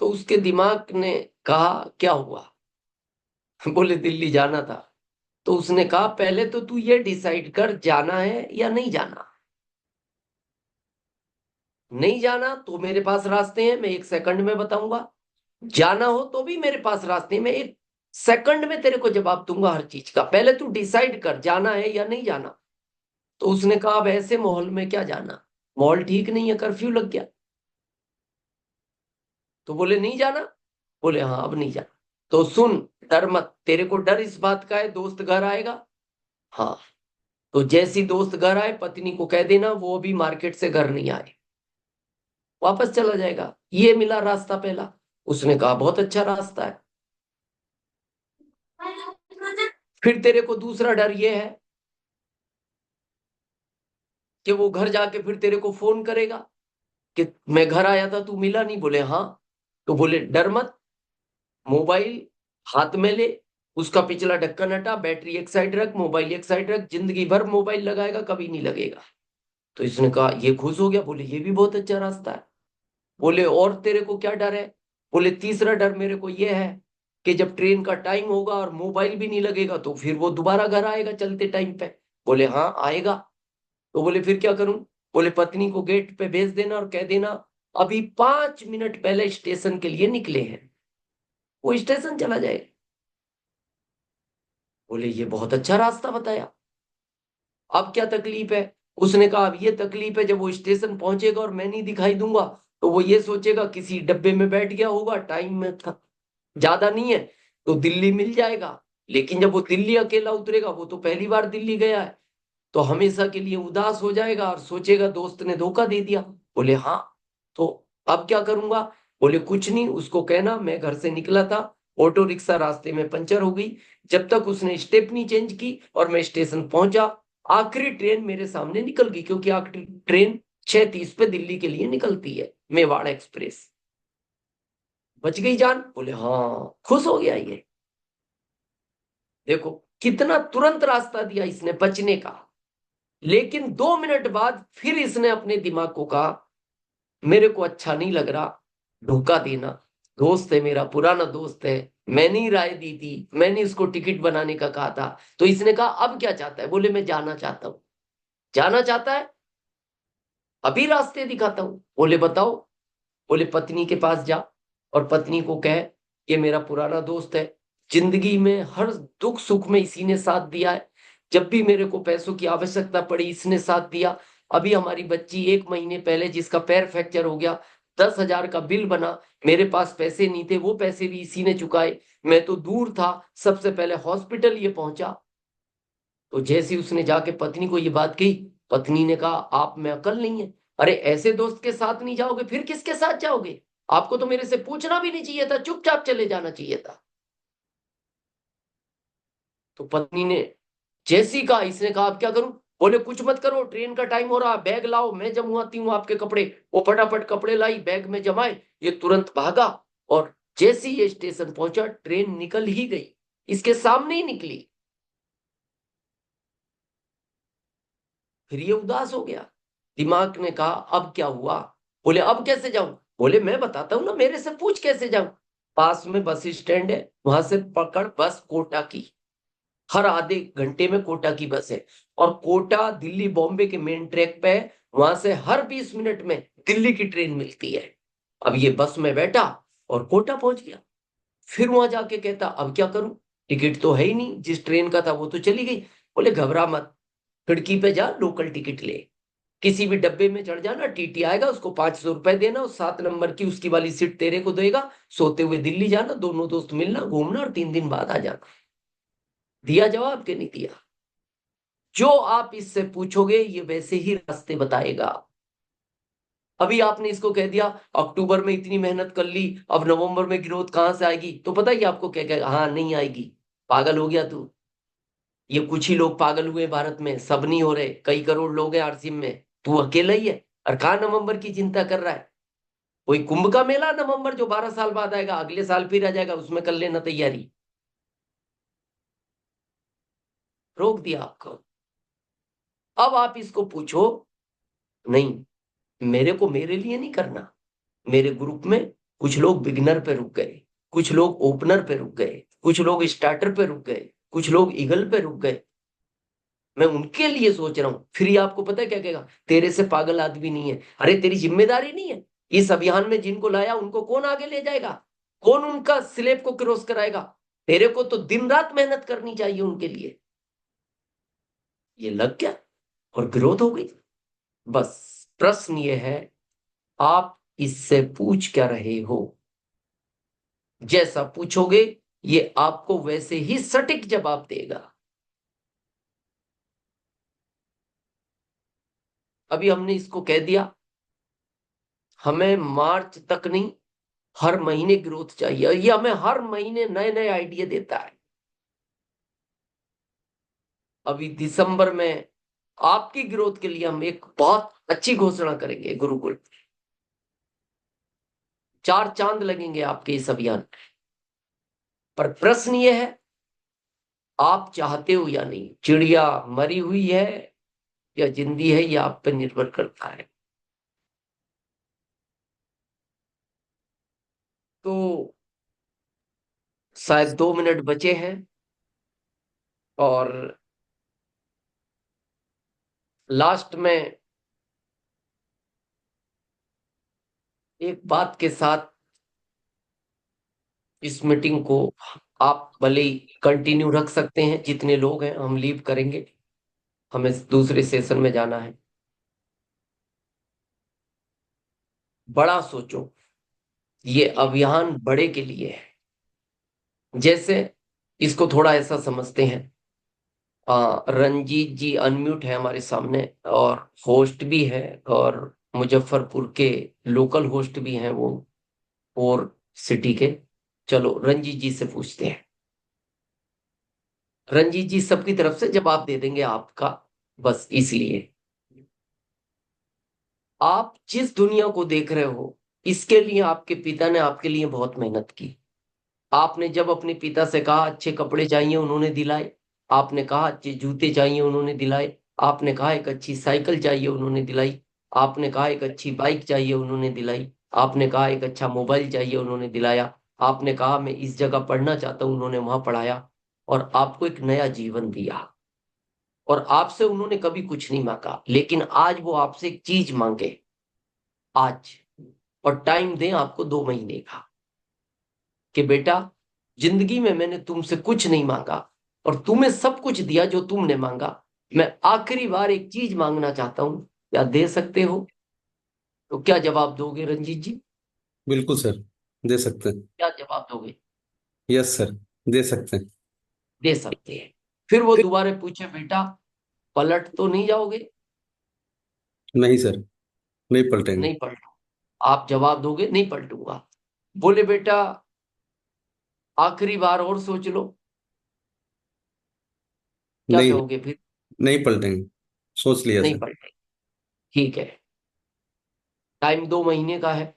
तो उसके दिमाग ने कहा क्या हुआ? बोले दिल्ली जाना था। तो उसने कहा पहले तो तू ये डिसाइड कर जाना है या नहीं जाना। नहीं जाना तो मेरे पास रास्ते हैं, मैं 1 सेकंड में बताऊंगा। जाना हो तो भी मेरे पास रास्ते हैं, मैं 1 सेकंड में तेरे को जवाब दूंगा हर चीज का। पहले तू डिसाइड कर जाना है या नहीं जाना। तो उसने कहा अब ऐसे माहौल में क्या जाना, माहौल ठीक नहीं है, कर्फ्यू लग गया। तो बोले नहीं जाना। बोले हाँ अब नहीं जाना। तो सुन, डर मत, तेरे को डर इस बात का है दोस्त घर आएगा। हाँ, तो जैसी दोस्त घर आए पत्नी को कह देना वो अभी मार्केट से घर नहीं आए, वापस चला जाएगा। ये मिला रास्ता पहला। उसने कहा बहुत अच्छा रास्ता है। फिर तेरे को दूसरा डर ये है, कि वो घर जाके फिर तेरे को फोन करेगा कि मैं घर आया था तू मिला नहीं? बोले हाँ। तो बोले डर मत, मोबाइल हाथ में ले, उसका पिछला ढक्कन हटा, बैटरी एक साइड रख, मोबाइल एक साइड रख, जिंदगी भर मोबाइल लगाएगा, कभी नहीं लगेगा। तो इसने कहा, ये खुश हो गया, बोले ये भी बहुत अच्छा रास्ता है। बोले और तेरे को क्या डर है? बोले तीसरा डर मेरे को ये है कि जब ट्रेन का टाइम होगा और मोबाइल भी नहीं लगेगा तो फिर वो दोबारा घर आएगा चलते टाइम पे। बोले हाँ आएगा। तो बोले फिर क्या करूं? बोले पत्नी को गेट पे भेज देना और कह देना अभी 5 मिनट पहले स्टेशन के लिए निकले हैं, वो स्टेशन चला जाएगा। बोले ये बहुत अच्छा रास्ता बताया, अब क्या तकलीफ है? उसने कहा अब ये तकलीफ है, जब वो स्टेशन पहुंचेगा और मैं नहीं दिखाई दूंगा तो वो ये सोचेगा किसी डब्बे में बैठ गया होगा, टाइम में था ज्यादा नहीं है तो दिल्ली मिल जाएगा। लेकिन जब वो दिल्ली अकेला उतरेगा, वो तो पहली बार दिल्ली गया है, तो हमेशा के लिए उदास हो जाएगा और सोचेगा दोस्त ने धोखा दे दिया। बोले हाँ। तो अब क्या करूंगा? बोले कुछ नहीं, उसको कहना मैं घर से निकला था, ऑटो रिक्शा रास्ते में पंचर हो गई, जब तक उसने स्टेपनी चेंज की और मैं स्टेशन पहुंचा, आखिरी ट्रेन मेरे सामने निकल गई, क्योंकि आखिरी ट्रेन 6:30 पे दिल्ली के लिए निकलती है, मेवाड़ एक्सप्रेस। बच गई जान? बोले हाँ। खुश हो गया ये। देखो कितना तुरंत रास्ता दिया इसने बचने का। लेकिन 2 मिनट बाद फिर इसने अपने दिमाग को कहा मेरे को अच्छा नहीं लग रहा धोखा देना, दोस्त है मेरा, पुराना दोस्त है, मैंने ही राय दी थी, मैंने इसको टिकट बनाने का कहा था। तो इसने कहा अब क्या चाहता है? बोले मैं जाना चाहता हूँ। जाना चाहता है? अभी रास्ते दिखाता हूँ। बोले बताओ। बोले पत्नी के पास जा और पत्नी को कह ये मेरा पुराना दोस्त है, जिंदगी में हर दुख सुख में इसी ने साथ दिया है, जब भी मेरे को पैसों की आवश्यकता पड़ी इसने साथ दिया। अभी हमारी बच्ची 1 महीने पहले जिसका पैर फ्रैक्चर हो गया, 10,000 का बिल बना, मेरे पास पैसे नहीं थे, वो पैसे भी इसी ने चुकाए, मैं तो दूर था, सबसे पहले हॉस्पिटल ये पहुंचा। तो जैसे ही उसने जाके पत्नी को ये बात कही, पत्नी ने कहा आप में अकल नहीं है, अरे ऐसे दोस्त के साथ नहीं जाओगे फिर किसके साथ जाओगे? आपको तो मेरे से पूछना भी नहीं चाहिए था, चुपचाप चले जाना चाहिए था। तो पत्नी ने जैसे ही कहा, इसने कहा अब क्या करूं? बोले कुछ मत करो, ट्रेन का टाइम हो रहा, बैग लाओ, मैं जमवाती हूँ आपके कपड़े। वो फटाफट कपड़े लाई, बैग में जमाए, ये तुरंत भागा। और जैसे ही ये स्टेशन पहुंचा, ट्रेन निकल ही गई, इसके सामने ही निकली। फिर ये उदास हो गया, दिमाग ने कहा अब क्या हुआ? बोले अब कैसे जाऊं? बोले मैं बताता हूं ना, मेरे से पूछ कैसे जाऊं। पास में बस स्टैंड है, वहां से पकड़ बस कोटा की, हर आधे घंटे में कोटा की बस है, और कोटा दिल्ली बॉम्बे के मेन ट्रैक पे है, वहां से हर 20 मिनट में दिल्ली की ट्रेन मिलती है। अब ये बस में बैठा और कोटा पहुंच गया। फिर वहां जाके कहता अब क्या करूं, टिकट तो है ही नहीं, जिस ट्रेन का था वो तो चली गई। बोले घबरा मत, खिड़की पे जा, लोकल टिकट ले, किसी भी डब्बे में चढ़ जाना, टीटी आएगा, उसको 500 रुपए देना, उस 7 नंबर की उसकी वाली सीट तेरे को देगा, सोते हुए दिल्ली जाना, दोनों दोस्त मिलना, घूमना और 3 दिन बाद आ जाना। दिया जवाब के नहीं दिया? जो आप इससे पूछोगे ये वैसे ही रास्ते बताएगा। अभी आपने इसको कह दिया अक्टूबर में इतनी मेहनत कर ली, अब नवंबर में ग्रोथ कहां से आएगी, तो पता ही आपको क्या कहेगा, हाँ नहीं आएगी, पागल हो गया तू। ये कुछ ही लोग पागल हुए भारत में, सब नहीं हो रहे, कई करोड़ लोग हैं आरसीएम में, तू अकेला ही है। और कहा नवंबर की चिंता कर रहा है? कोई कुंभ का मेला नवंबर जो 12 साल बाद आएगा, अगले साल फिर आ जाएगा, उसमें कर लेना तैयारी। रोक दिया आपको। अब आप इसको पूछो नहीं, मेरे को मेरे लिए नहीं करना, मेरे ग्रुप में कुछ लोग बिगिनर पे रुक गए, कुछ लोग ओपनर पे रुक गए, कुछ लोग स्टार्टर पे रुक गए, कुछ लोग ईगल पे रुक गए, मैं उनके लिए सोच रहा हूं। फिर ये आपको पता है क्या कहेगा, तेरे से पागल आदमी नहीं है, अरे तेरी जिम्मेदारी नहीं है? इस अभियान में जिनको लाया उनको कौन आगे ले जाएगा? कौन उनका स्लेब को क्रॉस कराएगा? तेरे को तो दिन रात मेहनत करनी चाहिए उनके लिए। ये लग गया और ग्रोथ हो गई। बस प्रश्न ये है, आप इससे पूछ क्या रहे हो? जैसा पूछोगे ये आपको वैसे ही सटीक जवाब देगा। अभी हमने इसको कह दिया हमें मार्च तक नहीं, हर महीने ग्रोथ चाहिए, और ये हमें हर महीने नए नए आइडिया देता है। अभी दिसंबर में आपकी ग्रोथ के लिए हम एक बहुत अच्छी घोषणा करेंगे गुरुकुल। 4 चांद लगेंगे आपके इस अभियान में। पर प्रश्न ये है, आप चाहते हो या नहीं? चिड़िया मरी हुई है या जिंदी है, ये आप पर निर्भर करता है। तो शायद 2 मिनट बचे हैं और लास्ट में एक बात के साथ इस मीटिंग को आप भले ही कंटिन्यू रख सकते हैं, जितने लोग हैं। हम लीव करेंगे, हमें दूसरे सेशन में जाना है। बड़ा सोचो, ये अभियान बड़े के लिए है। जैसे इसको थोड़ा ऐसा समझते हैं, रंजीत जी अनम्यूट है हमारे सामने और होस्ट भी है, और मुजफ्फरपुर के लोकल होस्ट भी हैं वो, और सिटी के। चलो रंजीत जी से पूछते हैं। रंजीत जी सबकी तरफ से जवाब दे देंगे आपका, बस इसलिए। आप जिस दुनिया को देख रहे हो, इसके लिए आपके पिता ने आपके लिए बहुत मेहनत की। आपने जब अपने पिता से कहा अच्छे कपड़े चाहिए, उन्होंने दिलाए। आपने कहा अच्छे जूते चाहिए, उन्होंने दिलाए। आपने कहा एक अच्छी साइकिल चाहिए, उन्होंने दिलाई। आपने कहा एक अच्छी बाइक चाहिए, उन्होंने दिलाई। आपने कहा एक अच्छा मोबाइल चाहिए, उन्होंने दिलाया। आपने कहा मैं इस जगह पढ़ना चाहता हूँ, उन्होंने वहां पढ़ाया। और आपको एक नया जीवन दिया। और आपसे उन्होंने कभी कुछ नहीं मांगा, लेकिन आज वो आपसे एक चीज मांगे आज, और टाइम दें आपको 2 महीने का, कि बेटा जिंदगी में मैंने तुमसे कुछ नहीं मांगा और तुम्हें सब कुछ दिया जो तुमने मांगा। मैं आखिरी बार एक चीज मांगना चाहता हूं, क्या दे सकते हो? तो क्या जवाब दोगे रंजीत जी? बिल्कुल सर, दे सकते हैं। क्या जवाब दोगे? यस सर, दे सकते हैं। दे सकते हैं। फिर वो दोबारा पूछे, बेटा पलट तो नहीं जाओगे? नहीं सर, नहीं पलटेंगे। नहीं पलटू। आप जवाब दोगे नहीं पलटूंगा। बोले बेटा आखिरी बार और सोच लो। क्या नहीं, कहोगे फिर? नहीं पलटेंगे, सोच लिया नहीं सर। पलटे। ठीक है। टाइम 2 महीने का है।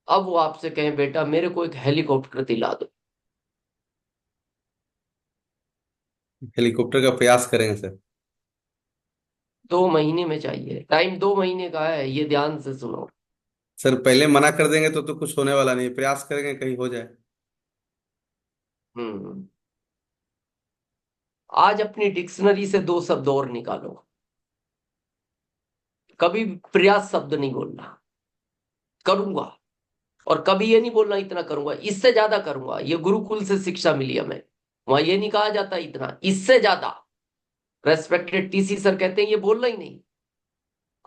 अब वो आपसे कहें बेटा मेरे को एक हेलीकॉप्टर दिला दो। हेलीकॉप्टर का प्रयास करेंगे सर। 2 महीने में चाहिए, टाइम 2 महीने का है, ये ध्यान से सुनो। सर पहले मना कर देंगे तो कुछ होने वाला नहीं, प्रयास करेंगे कहीं हो जाए। हम्म। आज अपनी डिक्शनरी से 2 शब्द और निकालो। कभी प्रयास शब्द नहीं बोलना, करूंगा। और कभी ये नहीं बोलना इतना करूंगा, इससे ज्यादा करूंगा। ये गुरुकुल से शिक्षा मिली हमें, वहां ये नहीं कहा जाता इतना, इससे ज्यादा। रेस्पेक्टेड टीसी सर कहते हैं ये बोलना ही नहीं।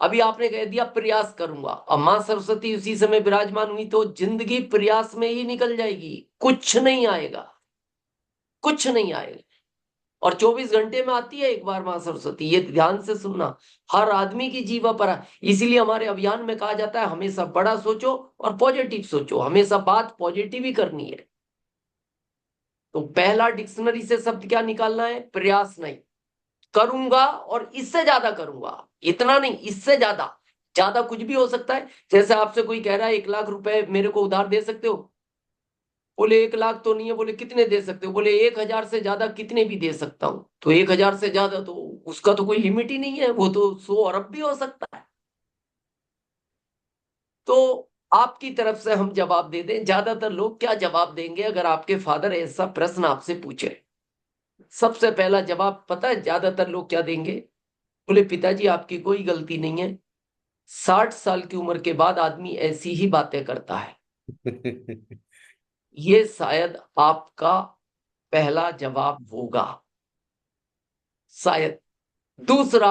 अभी आपने कह दिया प्रयास करूंगा, अब मां सरस्वती उसी समय विराजमान हुई, तो जिंदगी प्रयास में ही निकल जाएगी। कुछ नहीं आएगा, कुछ नहीं आएगा। और 24 घंटे में आती है एक बार मां सरस्वती, ये ध्यान से सुनना। हर आदमी की जीवा पर इसीलिए हमारे अभियान में कहा जाता है हमेशा बड़ा सोचो और पॉजिटिव सोचो, हमेशा बात पॉजिटिव ही करनी है। तो पहला डिक्शनरी से शब्द क्या निकालना है? प्रयास नहीं, करूंगा और इससे ज्यादा करूंगा। इतना नहीं, इससे ज्यादा। ज्यादा कुछ भी हो सकता है। जैसे आपसे कोई कह रहा है 1 लाख रुपए मेरे को उधार दे सकते हो? बोले 1 लाख तो नहीं है। बोले कितने दे सकते हो? बोले 1,000 से ज्यादा कितने भी दे सकता हूं। तो 1,000 से ज्यादा तो उसका तो कोई लिमिट ही नहीं है, वो तो 100 अरब भी हो सकता है। तो आपकी तरफ से हम जवाब दे दें, ज्यादातर लोग क्या जवाब देंगे अगर आपके फादर ऐसा प्रश्न आपसे पूछे? सबसे पहला जवाब पता है ज्यादातर लोग क्या देंगे? बोले पिताजी आपकी कोई गलती नहीं है, 60 साल की उम्र के बाद आदमी ऐसी ही बातें करता है। ये शायद आपका पहला जवाब होगा, शायद। दूसरा,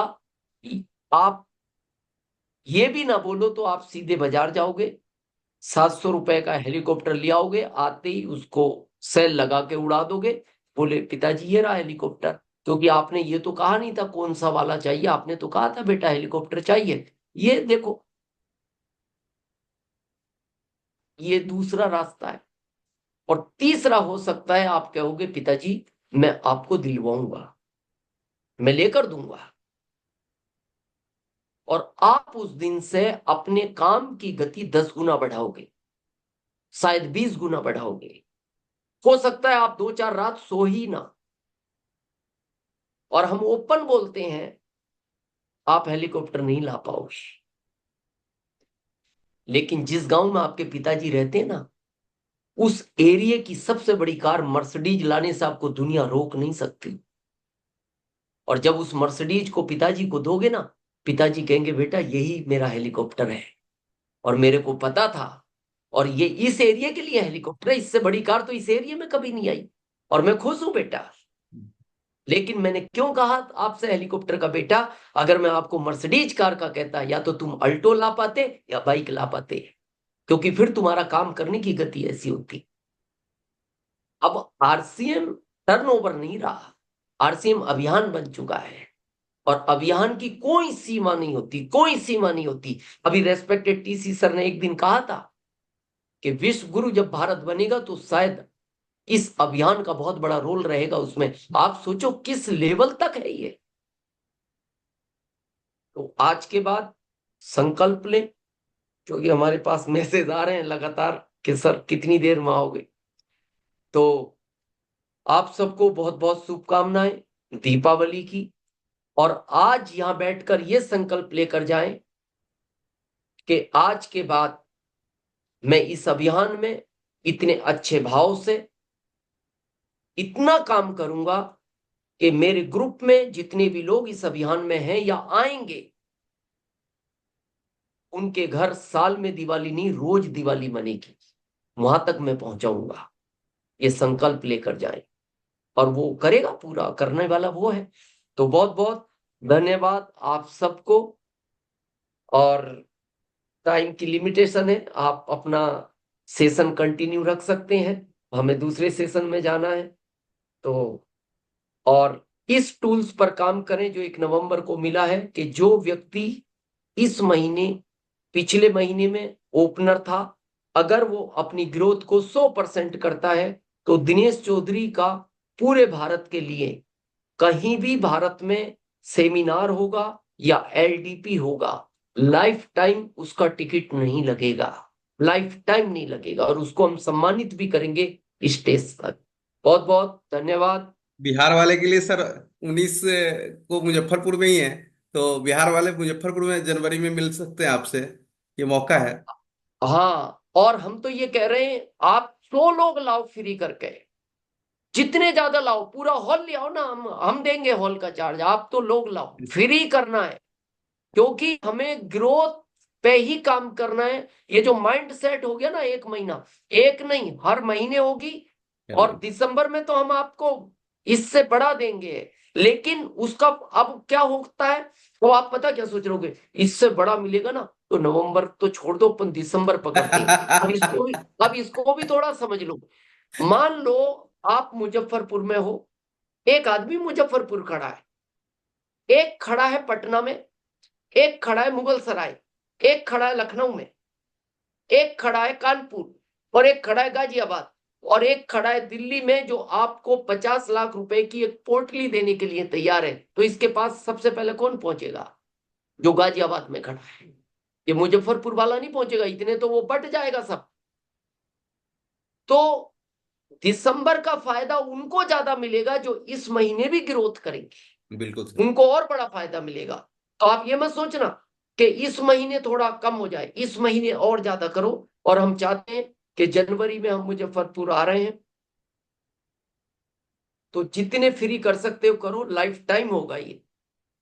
आप ये भी ना बोलो तो आप सीधे बाजार जाओगे, 700 रुपए का हेलीकॉप्टर ले आओगे, आते ही उसको सेल लगा के उड़ा दोगे। बोले पिताजी ये रहा हेलीकॉप्टर। क्योंकि आपने ये तो कहा नहीं था कौन सा वाला चाहिए, आपने तो कहा था बेटा हेलीकॉप्टर चाहिए, ये देखो। ये दूसरा रास्ता है। और तीसरा हो सकता है आप कहोगे पिताजी मैं आपको दिलवाऊंगा, मैं लेकर दूंगा। और आप उस दिन से अपने काम की गति 10 गुना बढ़ाओगे, शायद 20 गुना बढ़ाओगे। हो सकता है आप 2-4 रात सो ही ना। और हम ओपन बोलते हैं, आप हेलीकॉप्टर नहीं ला पाओगे। लेकिन जिस गांव में आपके पिताजी रहते हैं ना, उस एरिया की सबसे बड़ी कार मर्सिडीज लाने से आपको दुनिया रोक नहीं सकती। और जब उस मर्सिडीज को पिताजी को दोगे ना, पिताजी कहेंगे बेटा यही मेरा हेलीकॉप्टर है, और मेरे को पता था, और ये इस एरिया के लिए हेलीकॉप्टर है, इससे बड़ी कार तो इस एरिया में कभी नहीं आई, और मैं खुश हूं बेटा। लेकिन मैंने क्यों कहा आपसे हेलीकॉप्टर का बेटा? अगर मैं आपको मर्सिडीज कार का कहता, या तो तुम अल्टो ला पाते या बाइक ला पाते, क्योंकि फिर तुम्हारा काम करने की गति ऐसी होती। अब आरसीएम टर्नओवर नहीं रहा, आरसीएम अभियान बन चुका है, और अभियान की कोई सीमा नहीं होती, कोई सीमा नहीं होती। अभी रेस्पेक्टेड टीसी सर ने एक दिन कहा था कि विश्व गुरु जब भारत बनेगा तो शायद इस अभियान का बहुत बड़ा रोल रहेगा उसमें। आप सोचो किस लेवल तक है ये। तो आज के बाद संकल्प लें, क्योंकि हमारे पास मैसेज आ रहे हैं लगातार कि सर कितनी देर में आओगे। तो आप सबको बहुत बहुत शुभकामनाएं दीपावली की। और आज यहां बैठकर ये संकल्प लेकर जाएं कि आज के बाद मैं इस अभियान में इतने अच्छे भाव से इतना काम करूंगा कि मेरे ग्रुप में जितने भी लोग इस अभियान में हैं या आएंगे, उनके घर साल में दिवाली नहीं रोज दिवाली मनेगी। वहां तक मैं पहुंचाऊंगा। ये संकल्प लेकर जाएं, और वो करेगा, पूरा करने वाला वो है। तो बहुत बहुत धन्यवाद आप सबको। और टाइम की लिमिटेशन है, आप अपना सेशन कंटिन्यू रख सकते हैं, हमें दूसरे सेशन में जाना है। तो और इस टूल्स पर काम करें जो 1 नवंबर को मिला है, कि जो व्यक्ति इस महीने पिछले महीने में ओपनर था, अगर वो अपनी ग्रोथ को 100% करता है, तो दिनेश चौधरी का पूरे भारत के लिए कहीं भी भारत में सेमिनार होगा या एलडीपी होगा, लाइफ टाइम उसका टिकट नहीं लगेगा, लाइफ टाइम नहीं लगेगा, और उसको हम सम्मानित भी करेंगे स्टेज तक। बहुत बहुत धन्यवाद। बिहार वाले के लिए सर 19 को मुजफ्फरपुर में ही है, तो बिहार वाले मुजफ्फरपुर में जनवरी में मिल सकते हैं आपसे, ये मौका है। हाँ, और हम तो ये कह रहे हैं आप 100 लोग लाओ फ्री करके, जितने ज्यादा लाओ, पूरा हॉल ले आओ ना, हम देंगे हॉल का चार्ज, आप तो लोग लाओ, फ्री करना है। क्योंकि हमें ग्रोथ पे ही काम करना है। ये जो माइंड सेट हो गया ना, 1 महीना, एक नहीं हर महीने होगी। और दिसंबर में तो हम आपको इससे बढ़ा देंगे। लेकिन उसका अब क्या होता है, तो आप पता क्या सोच रहे होगे, इससे बड़ा मिलेगा ना तो नवंबर तो छोड़ दो, अपन दिसंबर पकड़ते हैं। अब इसको भी थोड़ा समझ लो। मान लो आप मुजफ्फरपुर में हो, एक आदमी मुजफ्फरपुर खड़ा है, एक खड़ा है पटना में, एक खड़ा है मुगल सराय, एक खड़ा है लखनऊ में, एक खड़ा है कानपुर, और एक खड़ा है गाजियाबाद, और एक खड़ा है दिल्ली में, जो आपको 50 लाख रुपए की एक पोटली देने के लिए तैयार है। तो इसके पास सबसे पहले कौन पहुंचेगा? जो गाजियाबाद में खड़ा है। ये मुजफ्फरपुर वाला नहीं पहुंचेगा, इतने तो वो बट जाएगा सब। तो दिसंबर का फायदा उनको ज्यादा मिलेगा जो इस महीने भी ग्रोथ करेंगे, बिल्कुल सर। उनको और बड़ा फायदा मिलेगा। तो आप ये मत सोचना कि इस महीने थोड़ा कम हो जाए, इस महीने और ज्यादा करो। और हम चाहते हैं कि जनवरी में हम मुजफ्फरपुर आ रहे हैं, तो जितने फ्री कर सकते हो करो, लाइफ टाइम होगा ये,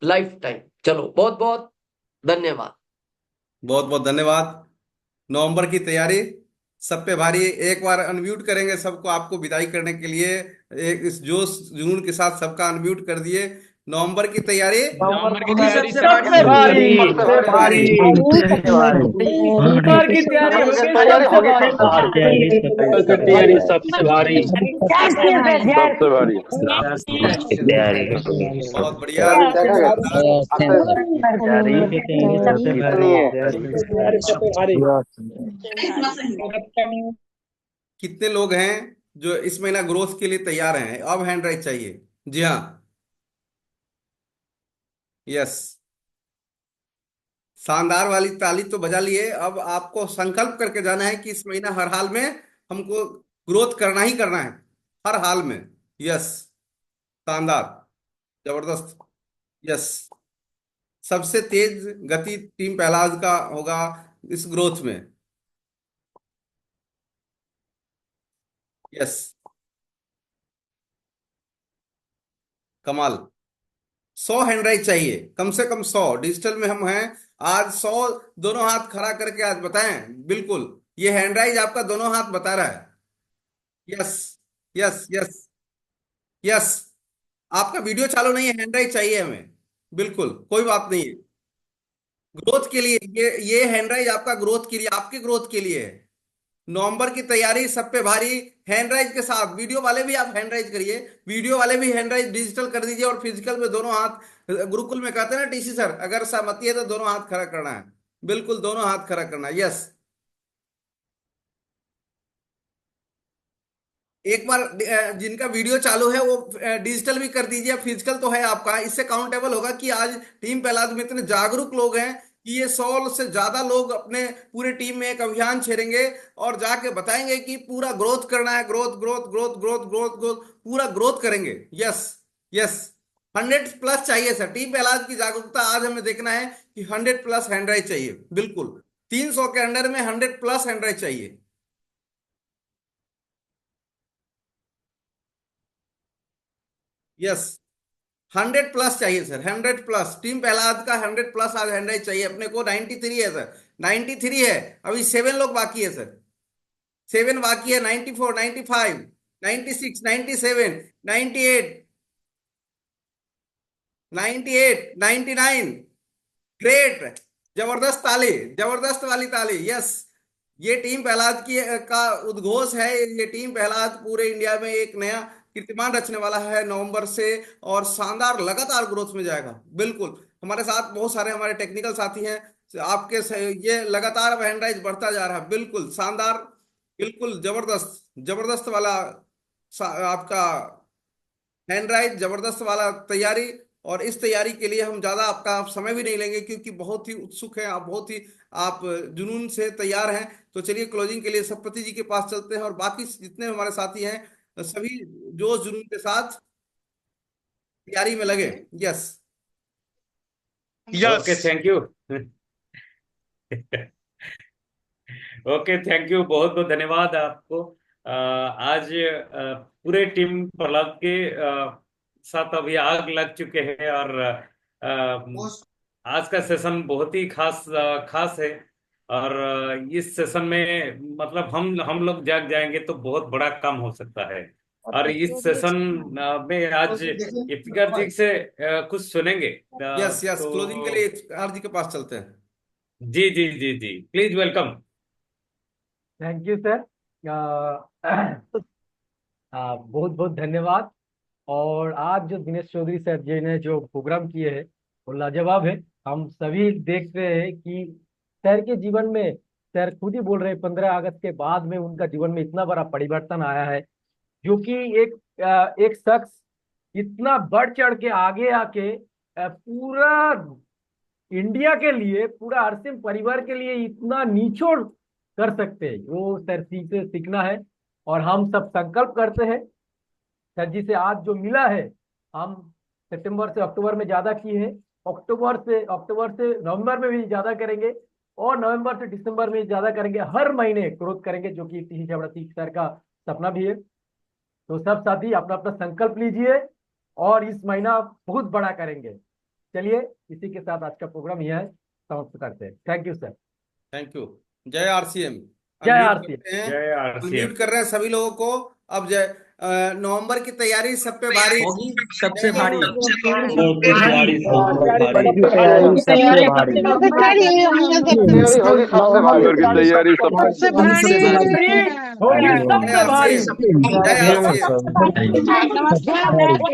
लाइफ टाइम। चलो बहुत बहुत धन्यवाद। बहुत बहुत धन्यवाद। नवंबर की तैयारी सब पे भारी। एक बार अनम्यूट करेंगे सबको आपको विदाई करने के लिए। एक इस जोश जुनून के साथ सबका अनम्यूट कर दिए। नवंबर की तैयारी नवंबर की तैयारी सबसे भारी, सबसे भारी, सबसे भारी। ऊपर की तैयारी होगी सबसे भारी। सबसे भारी, सबसे भारी। बहुत बढ़िया। कितने लोग हैं जो इस महीना ग्रोथ के लिए तैयार हैं? अब हैंड राइज चाहिए। जी हाँ, यस। शानदार वाली ताली तो बजा लिए। अब आपको संकल्प करके जाना है कि इस महीना हर हाल में हमको ग्रोथ करना ही करना है, हर हाल में। यस, शानदार, जबरदस्त। यस, सबसे तेज गति टीम पहलाज का होगा इस ग्रोथ में। यस, कमाल। 100 हैंडराइज चाहिए, कम से कम 100। डिजिटल में हम हैं आज 100। दोनों हाथ खड़ा करके आज बताएं। बिल्कुल, ये हैंडराइज आपका दोनों हाथ बता रहा है। Yes, yes, yes, yes. आपका वीडियो चालू नहीं है, हैंडराइज चाहिए हमें। बिल्कुल, कोई बात नहीं है। ग्रोथ के लिए ये हैंडराइज आपका ग्रोथ के लिए, आपके ग्रोथ के लिए है। नवंबर की तैयारी सब पे भारी। हैंडराइज के साथ वीडियो वाले भी आप हैंडराइज करिए, वीडियो वाले भी हैंडराइज डिजिटल कर दीजिए, और फिजिकल में दोनों हाथ। गुरुकुल में कहते हैं ना टीसी सर, अगर सहमति है तो दोनों हाथ खड़ा करना है। बिल्कुल, दोनों हाथ खड़ा करना है। यस, एक बार जिनका वीडियो चालू है वो डिजिटल भी कर दीजिए। फिजिकल तो है आपका, इससे काउंटेबल होगा कि आज टीम पहलाज में इतने जागरूक लोग हैं कि ये 100 से ज्यादा लोग अपने पूरे टीम में एक अभियान छेड़ेंगे और जाके बताएंगे कि पूरा ग्रोथ करना है। Growth, growth, growth, growth, growth, growth, पूरा ग्रोथ करेंगे। Yes, yes. 100+ चाहिए सर। टीम पहलाज की जागरूकता आज हमें देखना है कि 100+ हैंडराइज चाहिए। बिल्कुल, 300 के अंडर में 100+ हैंडराइज चाहिए। यस, 100+ चाहिए सर, 100+। टीम पहलाद का 100+ आज हैंडराइज चाहिए अपने को। 93 है सर, 93 है। अभी 7 लोग बाकी है सर, 7 बाकी है। 94, 95, 96, 97, 98, 98, 99। ग्रेट, जबरदस्त ताली, जबरदस्त वाली ताली। यस, ये टीम पहलाद की का उद्घोष है। ये टीम पहलाद पूरे इंडिया में एक नया कीर्तिमान रचने वाला है नवंबर से, और शानदार लगातार ग्रोथ में जाएगा। बिल्कुल, हमारे साथ बहुत सारे हमारे टेक्निकल साथी हैं। आपके ये लगातार हैंडराइज बढ़ता जा रहा है। बिल्कुल शानदार, बिल्कुल जबरदस्त, जबरदस्त वाला आपका हैंडराइज, जबरदस्त वाला तैयारी। और इस तैयारी के लिए हम ज्यादा आपका समय भी नहीं लेंगे, क्योंकि बहुत ही उत्सुक हैं आप, बहुत ही आप जुनून से तैयार हैं। तो चलिए क्लोजिंग के लिए सतपति जी के पास चलते हैं, और बाकी जितने हमारे साथी हैं सभी जोश जुनून के साथ तैयारी में लगे। Yes, okay, thank you. Okay, thank you, बहुत बहुत धन्यवाद आपको। आज पूरे टीम प्रहलाद के साथ अभी आग लग चुके हैं, और आज का सेशन बहुत ही खास है। और इस सेशन में मतलब हम लोग जाग जाएंगे तो बहुत बड़ा काम हो सकता है। और इस सेशन में आज इफ्तिकार जी से कुछ सुनेंगे। Yes, yes. तो क्लोजिंग के लिए इफ्तिकार जी के पास चलते हैं। जी जी जी जी, please welcome. Thank you sir. बहुत बहुत धन्यवाद। और आज जो दिनेश चौधरी सर जी ने जो प्रोग्राम किए हैं वो लाजवाब है। हम सभी देख रहे हैं कि सर के जीवन में, सर खुद ही बोल रहे हैं 15 अगस्त के बाद में उनका जीवन में इतना बड़ा परिवर्तन आया है, जो कि एक शख्स इतना बढ़ चढ़ के आगे आके पूरा इंडिया के लिए, पूरा अरसिम परिवार के लिए इतना निचोड़ कर सकते हैं, वो सर से सीखना है। और हम सब संकल्प करते हैं सर जी से आज जो मिला है, हम सितंबर से अक्टूबर में ज्यादा किए हैं, अक्टूबर से नवंबर में भी ज्यादा करेंगे, और नवंबर से दिसंबर में ज्यादा करेंगे। हर महीने ग्रोथ करेंगे, जो कि टीसी छाबड़ा सर का सपना भी है। तो सब साथी अपना अपना संकल्प लीजिए और इस महीना बहुत बड़ा करेंगे। चलिए, इसी के साथ आज का प्रोग्राम यह समाप्त करते हैं। Thank you sir. Thank you. जय आरसीएम। जय अनम्यूट आरसीएम। करते हैं, जय आरसीएम। अनम्यूट कर रहे हैं सभी लोगों को। अब जय नवंबर की तैयारी सब पे भारी होगी सबसे भारी। तैयारी तैयारी होगी सबसे भारी। की तैयारी सबसे भारी होगी सबसे भारी। जय आरसीएम। नमस्कार।